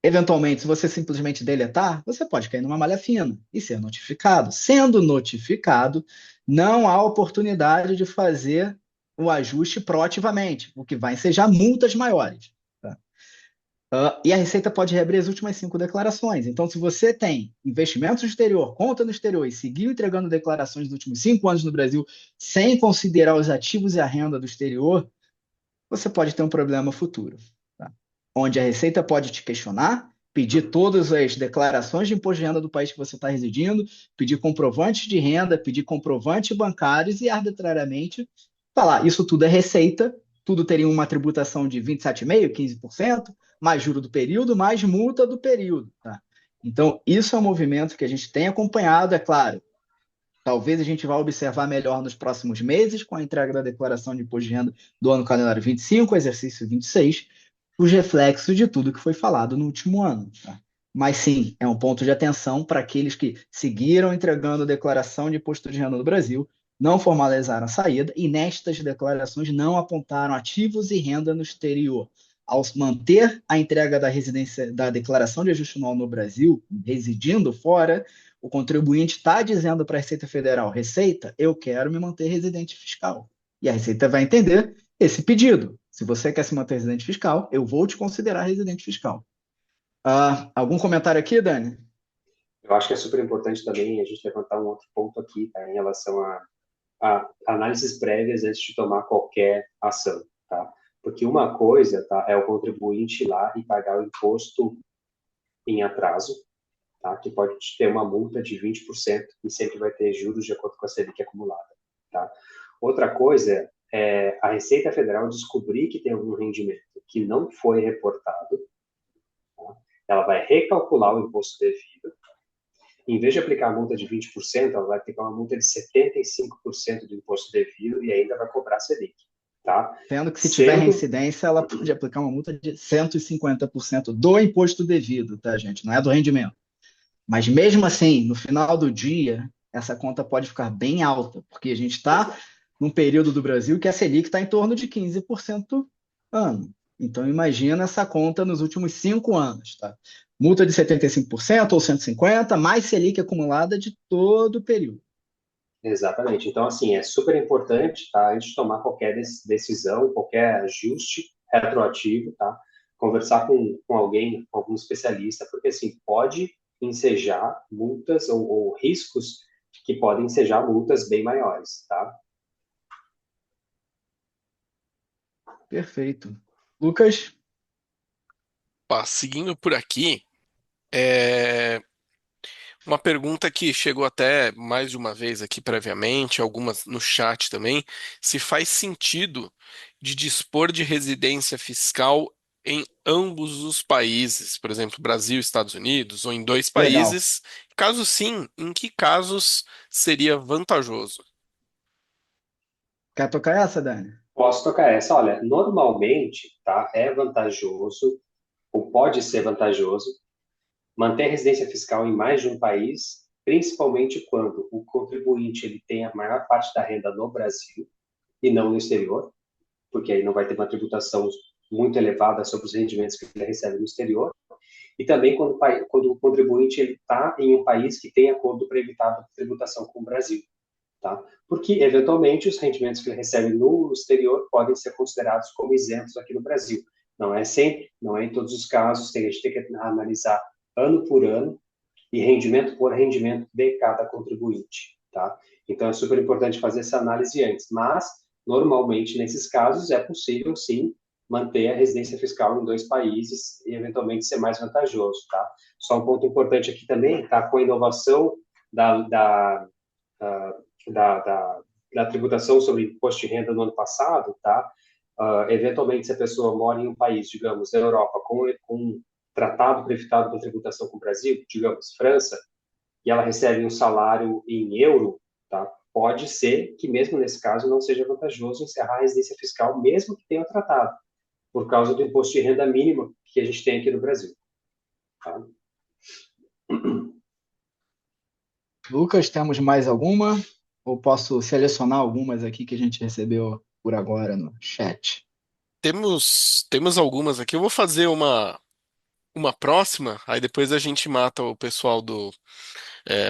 eventualmente, se você simplesmente deletar, você pode cair numa malha fina e ser notificado. Sendo notificado, não há oportunidade de fazer o ajuste proativamente, o que vai ensejar multas maiores. Tá? E a Receita pode reabrir as últimas 5 declarações. Então, se você tem investimentos no exterior, conta no exterior e seguiu entregando declarações dos últimos 5 anos no Brasil sem considerar os ativos e a renda do exterior, você pode ter um problema futuro. Tá? Onde a Receita pode te questionar, pedir todas as declarações de imposto de renda do país que você está residindo, pedir comprovantes de renda, pedir comprovantes bancários e arbitrariamente falar, isso tudo é Receita, tudo teria uma tributação de 27,5%, 15%, mais juro do período, mais multa do período. Tá? Então, isso é um movimento que a gente tem acompanhado, é claro. Talvez a gente vá observar melhor nos próximos meses, com a entrega da declaração de imposto de renda do ano calendário 25, exercício 26, os reflexos de tudo que foi falado no último ano. Tá? Mas sim, é um ponto de atenção para aqueles que seguiram entregando a declaração de imposto de renda no Brasil, não formalizaram a saída e nestas declarações não apontaram ativos e renda no exterior. Ao manter a entrega da residência da declaração de ajuste anual no Brasil, residindo fora, o contribuinte está dizendo para a Receita Federal, Receita, eu quero me manter residente fiscal. E a Receita vai entender esse pedido. Se você quer se manter residente fiscal, eu vou te considerar residente fiscal. Algum comentário aqui, Dani? Eu acho que é super importante também a gente levantar um outro ponto aqui, tá, em relação a análises prévias antes de tomar qualquer ação, tá? Porque uma coisa, tá, é o contribuinte ir lá e pagar o imposto em atraso, tá, que pode ter uma multa de 20% e sempre vai ter juros de acordo com a Selic acumulada, tá? Outra coisa é a Receita Federal descobrir que tem algum rendimento que não foi reportado, tá? Ela vai recalcular o imposto devido. Em vez de aplicar a multa de 20%, ela vai aplicar uma multa de 75% do imposto devido e ainda vai cobrar a Selic. Tá? Sendo que se tiver reincidência, ela pode aplicar uma multa de 150% do imposto devido, tá, gente? Não é do rendimento. Mas mesmo assim, no final do dia, essa conta pode ficar bem alta, porque a gente está num período do Brasil que a Selic está em torno de 15% ano. Então, imagina essa conta nos últimos 5 anos. Tá? Multa de 75% ou 150%, mais Selic acumulada de todo o período. Exatamente. Então, assim, é super importante, tá, antes de tomar qualquer decisão, qualquer ajuste retroativo, tá, conversar com alguém, com algum especialista, porque, assim, pode ensejar multas ou riscos que podem ser já multas bem maiores, tá? Perfeito. Lucas, Seguindo por aqui, é, uma pergunta que chegou até mais de uma vez aqui previamente, algumas no chat também, se faz sentido de dispor de residência fiscal em ambos os países, por exemplo, Brasil e Estados Unidos, ou em dois legal. países. Caso sim, em que casos seria vantajoso? Quer tocar essa, Dani? Posso tocar essa? Olha, normalmente, tá, é vantajoso, ou pode ser vantajoso, manter a residência fiscal em mais de um país, principalmente quando o contribuinte ele tem a maior parte da renda no Brasil e não no exterior, porque aí não vai ter uma tributação muito elevada sobre os rendimentos que ele recebe no exterior. E também quando o contribuinte está em um país que tem acordo para evitar a tributação com o Brasil. Tá? Porque, eventualmente, os rendimentos que ele recebe no exterior podem ser considerados como isentos aqui no Brasil. Não é sempre, não é em todos os casos, a gente tem que analisar ano por ano e rendimento por rendimento de cada contribuinte. Tá? Então, é super importante fazer essa análise antes, mas, normalmente, nesses casos, é possível, sim, manter a residência fiscal em dois países e, eventualmente, ser mais vantajoso. Tá? Só um ponto importante aqui também, tá? Com a inovação da, da uh, da, da, da tributação sobre imposto de renda no ano passado, tá? Eventualmente, se a pessoa mora em um país, digamos, da Europa, com um tratado privado com tributação com o Brasil, digamos, França, e ela recebe um salário em euro, tá? Pode ser que, mesmo nesse caso, não seja vantajoso encerrar a residência fiscal, mesmo que tenha um tratado, por causa do imposto de renda mínimo que a gente tem aqui no Brasil. Tá? Lucas, temos mais alguma? Ou posso selecionar algumas aqui que a gente recebeu por agora no chat? Temos algumas aqui. Eu vou fazer uma próxima, aí depois a gente mata o pessoal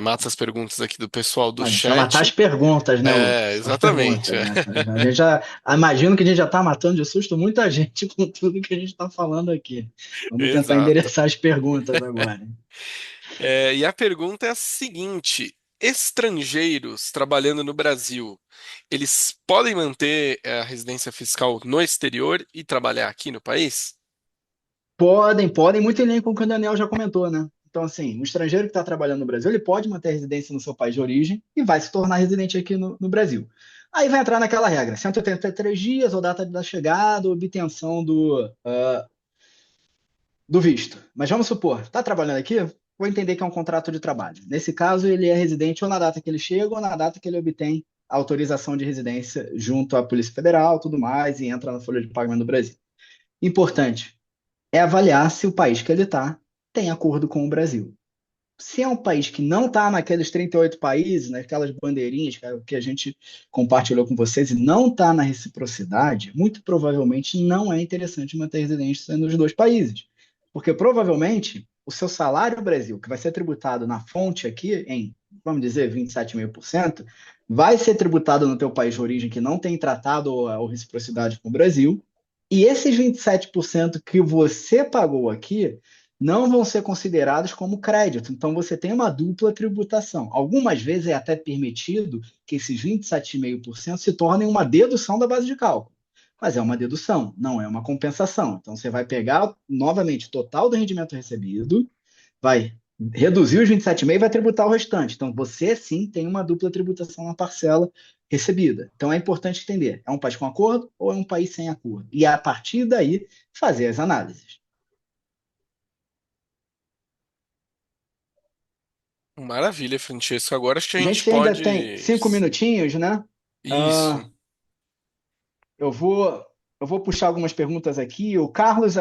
mata as perguntas aqui do pessoal do A gente vai matar as chat. perguntas, né, É, Lucas? Só as exatamente. perguntas, né? A gente já imagino que a gente já está matando de susto muita gente com tudo que a gente está falando aqui. Vamos tentar Exato. endereçar as perguntas agora. E a pergunta é a seguinte: estrangeiros trabalhando no Brasil, eles podem manter a residência fiscal no exterior e trabalhar aqui no país? Podem, muito em linha com o que o Daniel já comentou, né? Então, assim, o estrangeiro que está trabalhando no Brasil, ele pode manter a residência no seu país de origem e vai se tornar residente aqui no Brasil. Aí vai entrar naquela regra, 183 dias ou data da chegada ou obtenção do visto. Mas vamos supor, está trabalhando aqui, vou entender que é um contrato de trabalho. Nesse caso, ele é residente ou na data que ele chega ou na data que ele obtém a autorização de residência junto à Polícia Federal, tudo mais, e entra na folha de pagamento do Brasil. Importante é avaliar se o país que ele está tem acordo com o Brasil. Se é um país que não está naqueles 38 países, naquelas bandeirinhas que a gente compartilhou com vocês, e não está na reciprocidade, muito provavelmente não é interessante manter residência nos dois países. Porque provavelmente o seu salário Brasil, que vai ser tributado na fonte aqui em, vamos dizer, 27,5%, vai ser tributado no teu país de origem que não tem tratado ou reciprocidade com o Brasil, e esses 27% que você pagou aqui não vão ser considerados como crédito. Então, você tem uma dupla tributação. Algumas vezes é até permitido que esses 27,5% se tornem uma dedução da base de cálculo. Mas é uma dedução, não é uma compensação. Então, você vai pegar novamente o total do rendimento recebido, vai reduzir os 27,5% e vai tributar o restante. Então, você sim tem uma dupla tributação na parcela recebida. Então, é importante entender: é um país com acordo ou é um país sem acordo? E a partir daí, fazer as análises. Maravilha, Francesco. Agora acho que a A gente gente ainda tem pode. 5 minutinhos, né? Isso. Ah, eu vou, eu vou puxar algumas perguntas aqui. O Carlos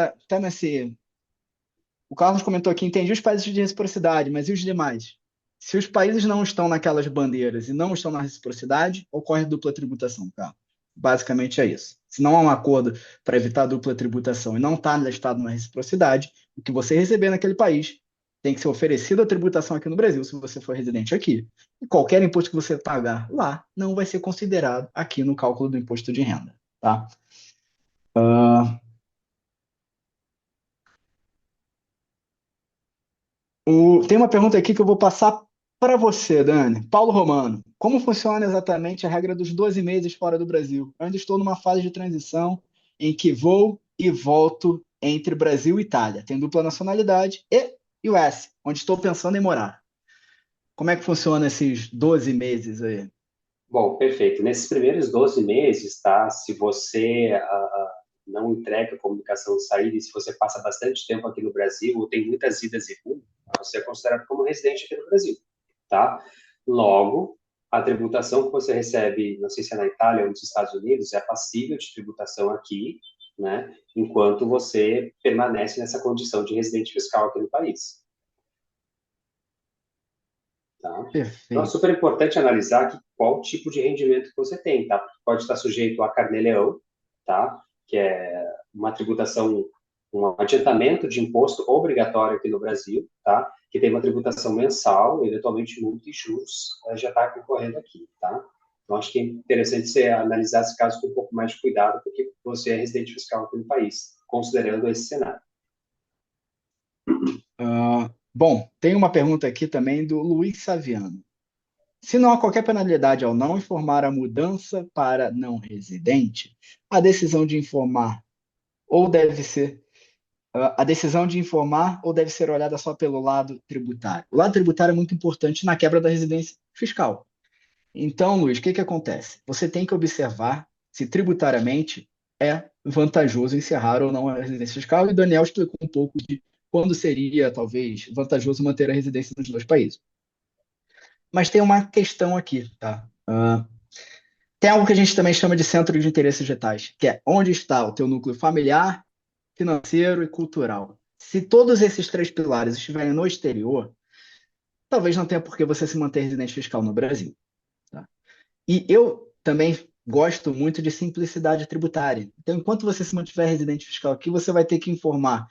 comentou aqui, entendi os países de reciprocidade, mas e os demais? Se os países não estão naquelas bandeiras e não estão na reciprocidade, ocorre dupla tributação, Carlos. Basicamente é isso. Se não há um acordo para evitar dupla tributação e não está listado na reciprocidade, o que você receber naquele país tem que ser oferecido a tributação aqui no Brasil, se você for residente aqui. E qualquer imposto que você pagar lá não vai ser considerado aqui no cálculo do imposto de renda, tá? Tem uma pergunta aqui que eu vou passar Para você, Dani, Paulo Romano, como funciona exatamente a regra dos 12 meses fora do Brasil? Eu ainda estou numa fase de transição em que vou e volto entre Brasil e Itália. Tenho dupla nacionalidade e US, onde estou pensando em morar. Como é que funciona esses 12 meses aí? Bom, perfeito. Nesses primeiros 12 meses, tá? Se você não entrega a comunicação de saída e se você passa bastante tempo aqui no Brasil ou tem muitas idas e vindas, você é considerado como residente aqui no Brasil, tá? Logo, a tributação que você recebe, não sei se é na Itália ou nos Estados Unidos, é passível de tributação aqui, né? Enquanto você permanece nessa condição de residente fiscal aqui no país. Tá? Então, é Perfeito. super importante analisar qual tipo de rendimento que você tem, tá? Pode estar sujeito a carnê-leão, tá? Que é uma tributação, um adiantamento de imposto obrigatório aqui no Brasil, tá? Que tem uma tributação mensal, eventualmente multa e juros, já está concorrendo aqui, tá? Então, acho que é interessante você analisar esse caso com um pouco mais de cuidado, porque você é residente fiscal aqui no país, considerando esse cenário. Bom, tem uma pergunta aqui também do Luiz Saviano. Se não há qualquer penalidade ao não informar a mudança para não residente, a decisão de informar ou deve ser a decisão de informar ou deve ser olhada só pelo lado tributário. O lado tributário é muito importante na quebra da residência fiscal. Então, Luiz, o que que acontece? Você tem que observar se tributariamente é vantajoso encerrar ou não a residência fiscal, e o Daniel explicou um pouco de quando seria, talvez, vantajoso manter a residência nos dois países. Mas tem uma questão aqui, tá? Tem algo que a gente também chama de centro de interesses vitais, que é onde está o teu núcleo familiar, financeiro e cultural. Se todos esses três pilares estiverem no exterior, talvez não tenha por que você se manter residente fiscal no Brasil. Tá? E eu também gosto muito de simplicidade tributária. Então, enquanto você se mantiver residente fiscal aqui, você vai ter que informar,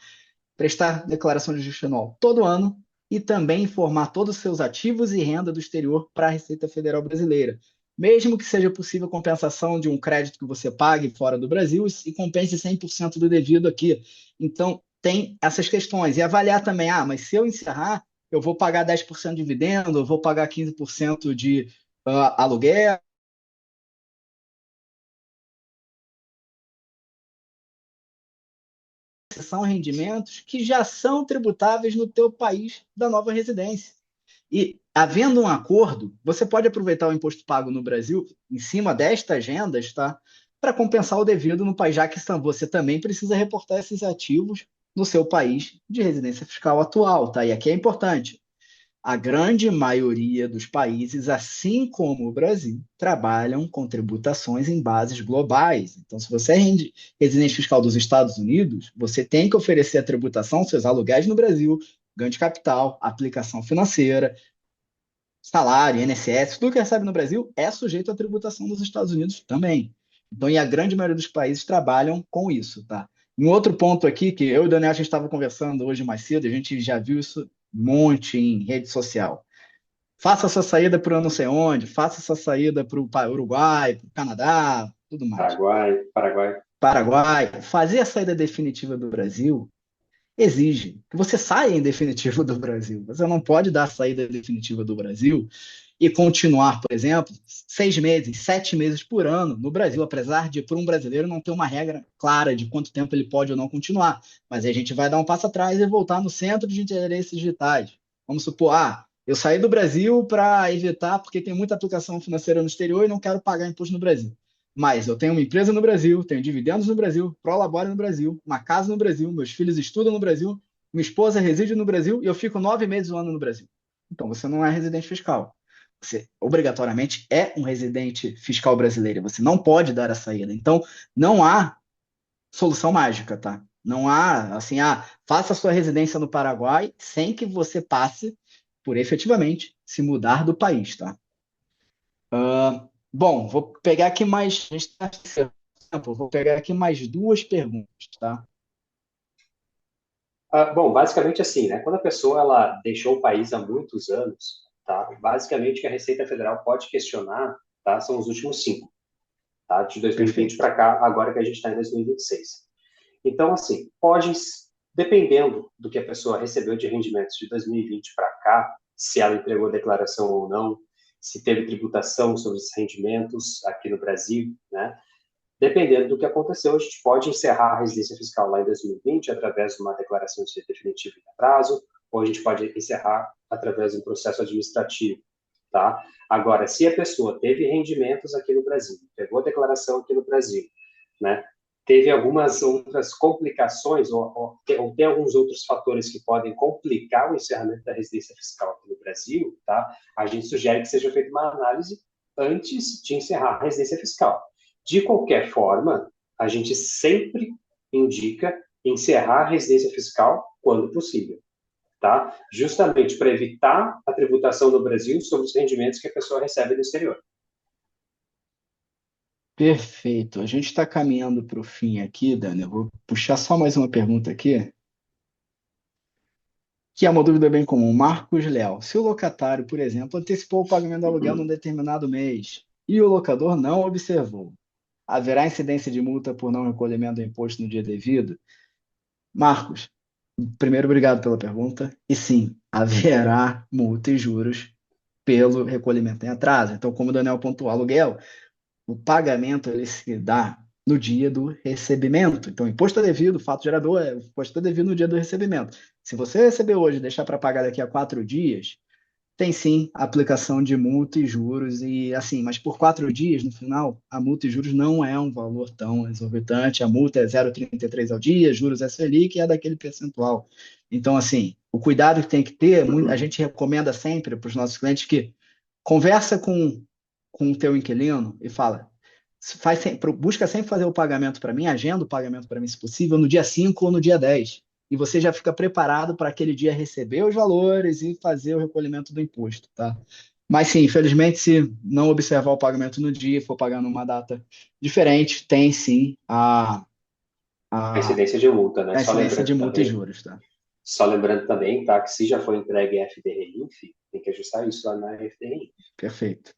prestar declaração de ajuste anual todo ano e também informar todos os seus ativos e renda do exterior para a Receita Federal Brasileira. Mesmo que seja possível compensação de um crédito que você pague fora do Brasil e compense 100% do devido aqui. Então, tem essas questões. E avaliar também, mas se eu encerrar, eu vou pagar 10% de dividendo, eu vou pagar 15% de aluguel. São rendimentos que já são tributáveis no teu país da nova residência. E, havendo um acordo, você pode aproveitar o imposto pago no Brasil em cima destas rendas, tá? Para compensar o devido no país, já que você também precisa reportar esses ativos no seu país de residência fiscal atual, tá? E aqui é importante. A grande maioria dos países, assim como o Brasil, trabalham com tributações em bases globais. Então, se você é residente fiscal dos Estados Unidos, você tem que oferecer a tributação dos seus aluguéis no Brasil, ganho de capital, aplicação financeira, salário, INSS, tudo que recebe no Brasil é sujeito à tributação dos Estados Unidos também. Então, e a grande maioria dos países trabalham com isso, tá? Um outro ponto aqui, que eu e o Daniel a gente estava conversando hoje mais cedo, a gente já viu isso um monte em rede social. Faça sua saída para não sei onde, faça sua saída para o Uruguai, para o Canadá, tudo mais. Paraguai. Paraguai. Fazer a saída definitiva do Brasil exige que você saia em definitivo do Brasil. Você não pode dar a saída definitiva do Brasil e continuar, por exemplo, 6 meses, 7 meses por ano no Brasil, apesar de, por um brasileiro, não ter uma regra clara de quanto tempo ele pode ou não continuar. Mas aí a gente vai dar um passo atrás e voltar no centro de interesses digitais. Vamos supor, eu saí do Brasil para evitar, porque tem muita aplicação financeira no exterior e não quero pagar imposto no Brasil. Mas eu tenho uma empresa no Brasil, tenho dividendos no Brasil, prolabore no Brasil, uma casa no Brasil, meus filhos estudam no Brasil, minha esposa reside no Brasil e eu fico 9 meses do ano no Brasil. Então você não é residente fiscal. Você obrigatoriamente é um residente fiscal brasileiro. Você não pode dar a saída. Então não há solução mágica, tá? Não há assim, faça a sua residência no Paraguai sem que você passe por efetivamente se mudar do país, tá? Bom, vou pegar aqui mais. A gente está tempo, vou pegar aqui mais duas perguntas, tá? Bom, basicamente assim, né? Quando a pessoa ela deixou o país há muitos anos, tá? Basicamente o que a Receita Federal pode questionar, tá? São os últimos 5, tá? De 2020 Perfeito. para cá, agora que a gente está em 2026. Então, assim, dependendo do que a pessoa recebeu de rendimentos de 2020 para cá, se ela entregou declaração ou não, se teve tributação sobre esses rendimentos aqui no Brasil, né? Dependendo do que aconteceu, a gente pode encerrar a residência fiscal lá em 2020 através de uma declaração de definitiva em atraso, ou a gente pode encerrar através de um processo administrativo, tá? Agora, se a pessoa teve rendimentos aqui no Brasil, pegou a declaração aqui no Brasil, né? Teve algumas outras complicações, ou tem alguns outros fatores que podem complicar o encerramento da residência fiscal aqui no Brasil, tá? A gente sugere que seja feita uma análise antes de encerrar a residência fiscal. De qualquer forma, a gente sempre indica encerrar a residência fiscal quando possível, tá? Justamente para evitar a tributação no Brasil sobre os rendimentos que a pessoa recebe no exterior. Perfeito. A gente está caminhando para o fim aqui, Dani. Eu vou puxar só mais uma pergunta aqui, que é uma dúvida bem comum. Marcos Léo, se o locatário, por exemplo, antecipou o pagamento do aluguel num determinado mês e o locador não observou, haverá incidência de multa por não recolhimento do imposto no dia devido? Marcos, primeiro, obrigado pela pergunta. E sim, haverá multa e juros pelo recolhimento em atraso. Então, como o Daniel pontuou, aluguel, o pagamento ele se dá no dia do recebimento. Então, imposto é devido, fato gerador é o imposto é devido no dia do recebimento. Se você receber hoje e deixar para pagar daqui a 4 dias, tem sim aplicação de multa e juros, e assim, mas por 4 dias, no final, a multa e juros não é um valor tão exorbitante. A multa é 0,33 ao dia, juros é Selic e é daquele percentual. Então, assim, o cuidado que tem que ter, a gente recomenda sempre para os nossos clientes que conversa com o teu inquilino e fala, busca sempre fazer o pagamento para mim, agenda o pagamento para mim, se possível, no dia 5 ou no dia 10. E você já fica preparado para aquele dia receber os valores e fazer o recolhimento do imposto, tá? Mas sim, infelizmente, se não observar o pagamento no dia, for pagar numa data diferente, tem sim A a, incidência de multa, né? a incidência de multa e juros, tá? Só lembrando também, tá, que se já foi entregue FDRINF, tem que ajustar isso lá na FDRINF. Perfeito.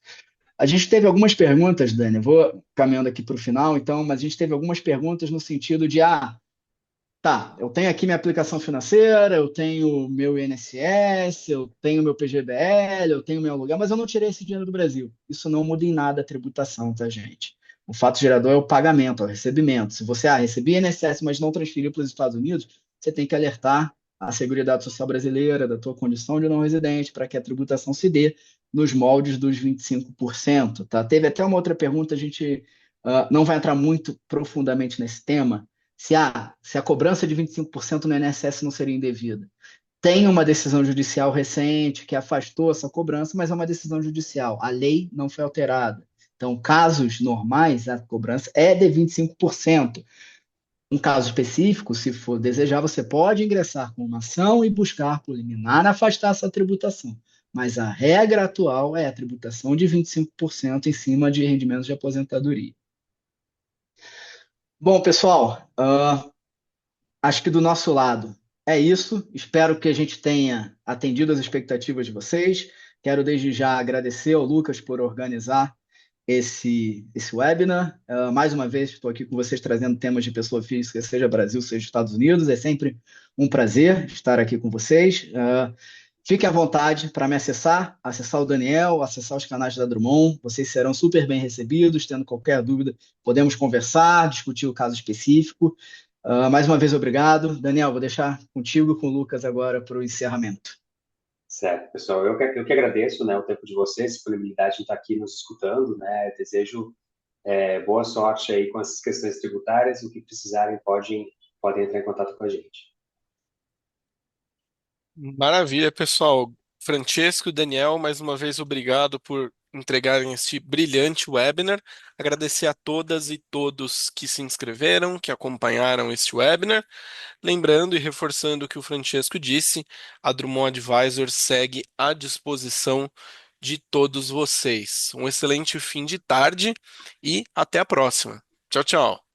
A gente teve algumas perguntas, Dani, vou caminhando aqui para o final, então, mas a gente teve algumas perguntas no sentido de, tá, eu tenho aqui minha aplicação financeira, eu tenho meu INSS, eu tenho meu PGBL, eu tenho meu aluguel, mas eu não tirei esse dinheiro do Brasil. Isso não muda em nada a tributação, tá, gente? O fato gerador é o pagamento, é o recebimento. Se você, recebi INSS, mas não transferiu para os Estados Unidos, você tem que alertar a Seguridade Social Brasileira da tua condição de não residente para que a tributação se dê nos moldes dos 25%, tá? Teve até uma outra pergunta, a gente não vai entrar muito profundamente nesse tema, se a cobrança de 25% no INSS não seria indevida. Tem uma decisão judicial recente que afastou essa cobrança, mas é uma decisão judicial. A lei não foi alterada. Então, casos normais, a cobrança é de 25%. Um caso específico, se for desejar, você pode ingressar com uma ação e buscar por liminar afastar essa tributação. Mas a regra atual é a tributação de 25% em cima de rendimentos de aposentadoria. Bom, pessoal, acho que do nosso lado é isso. Espero que a gente tenha atendido as expectativas de vocês. Quero desde já agradecer ao Lucas por organizar esse webinar. Mais uma vez, estou aqui com vocês trazendo temas de pessoa física, seja Brasil, seja Estados Unidos. É sempre um prazer estar aqui com vocês. Fiquem à vontade para me acessar o Daniel, acessar os canais da Drummond. Vocês serão super bem recebidos. Tendo qualquer dúvida, podemos conversar, discutir o caso específico. Mais uma vez, obrigado. Daniel, vou deixar contigo e com o Lucas agora para o encerramento. Certo, pessoal. Eu que agradeço, né, o tempo de vocês, a disponibilidade de estar aqui nos escutando, né? Desejo boa sorte aí com essas questões tributárias. O que precisarem, podem entrar em contato com a gente. Maravilha, pessoal. Francesco e Daniel, mais uma vez, obrigado por entregarem este brilhante webinar. Agradecer a todas e todos que se inscreveram, que acompanharam este webinar. Lembrando e reforçando o que o Francesco disse, a Drummond Advisors segue à disposição de todos vocês. Um excelente fim de tarde e até a próxima. Tchau, tchau.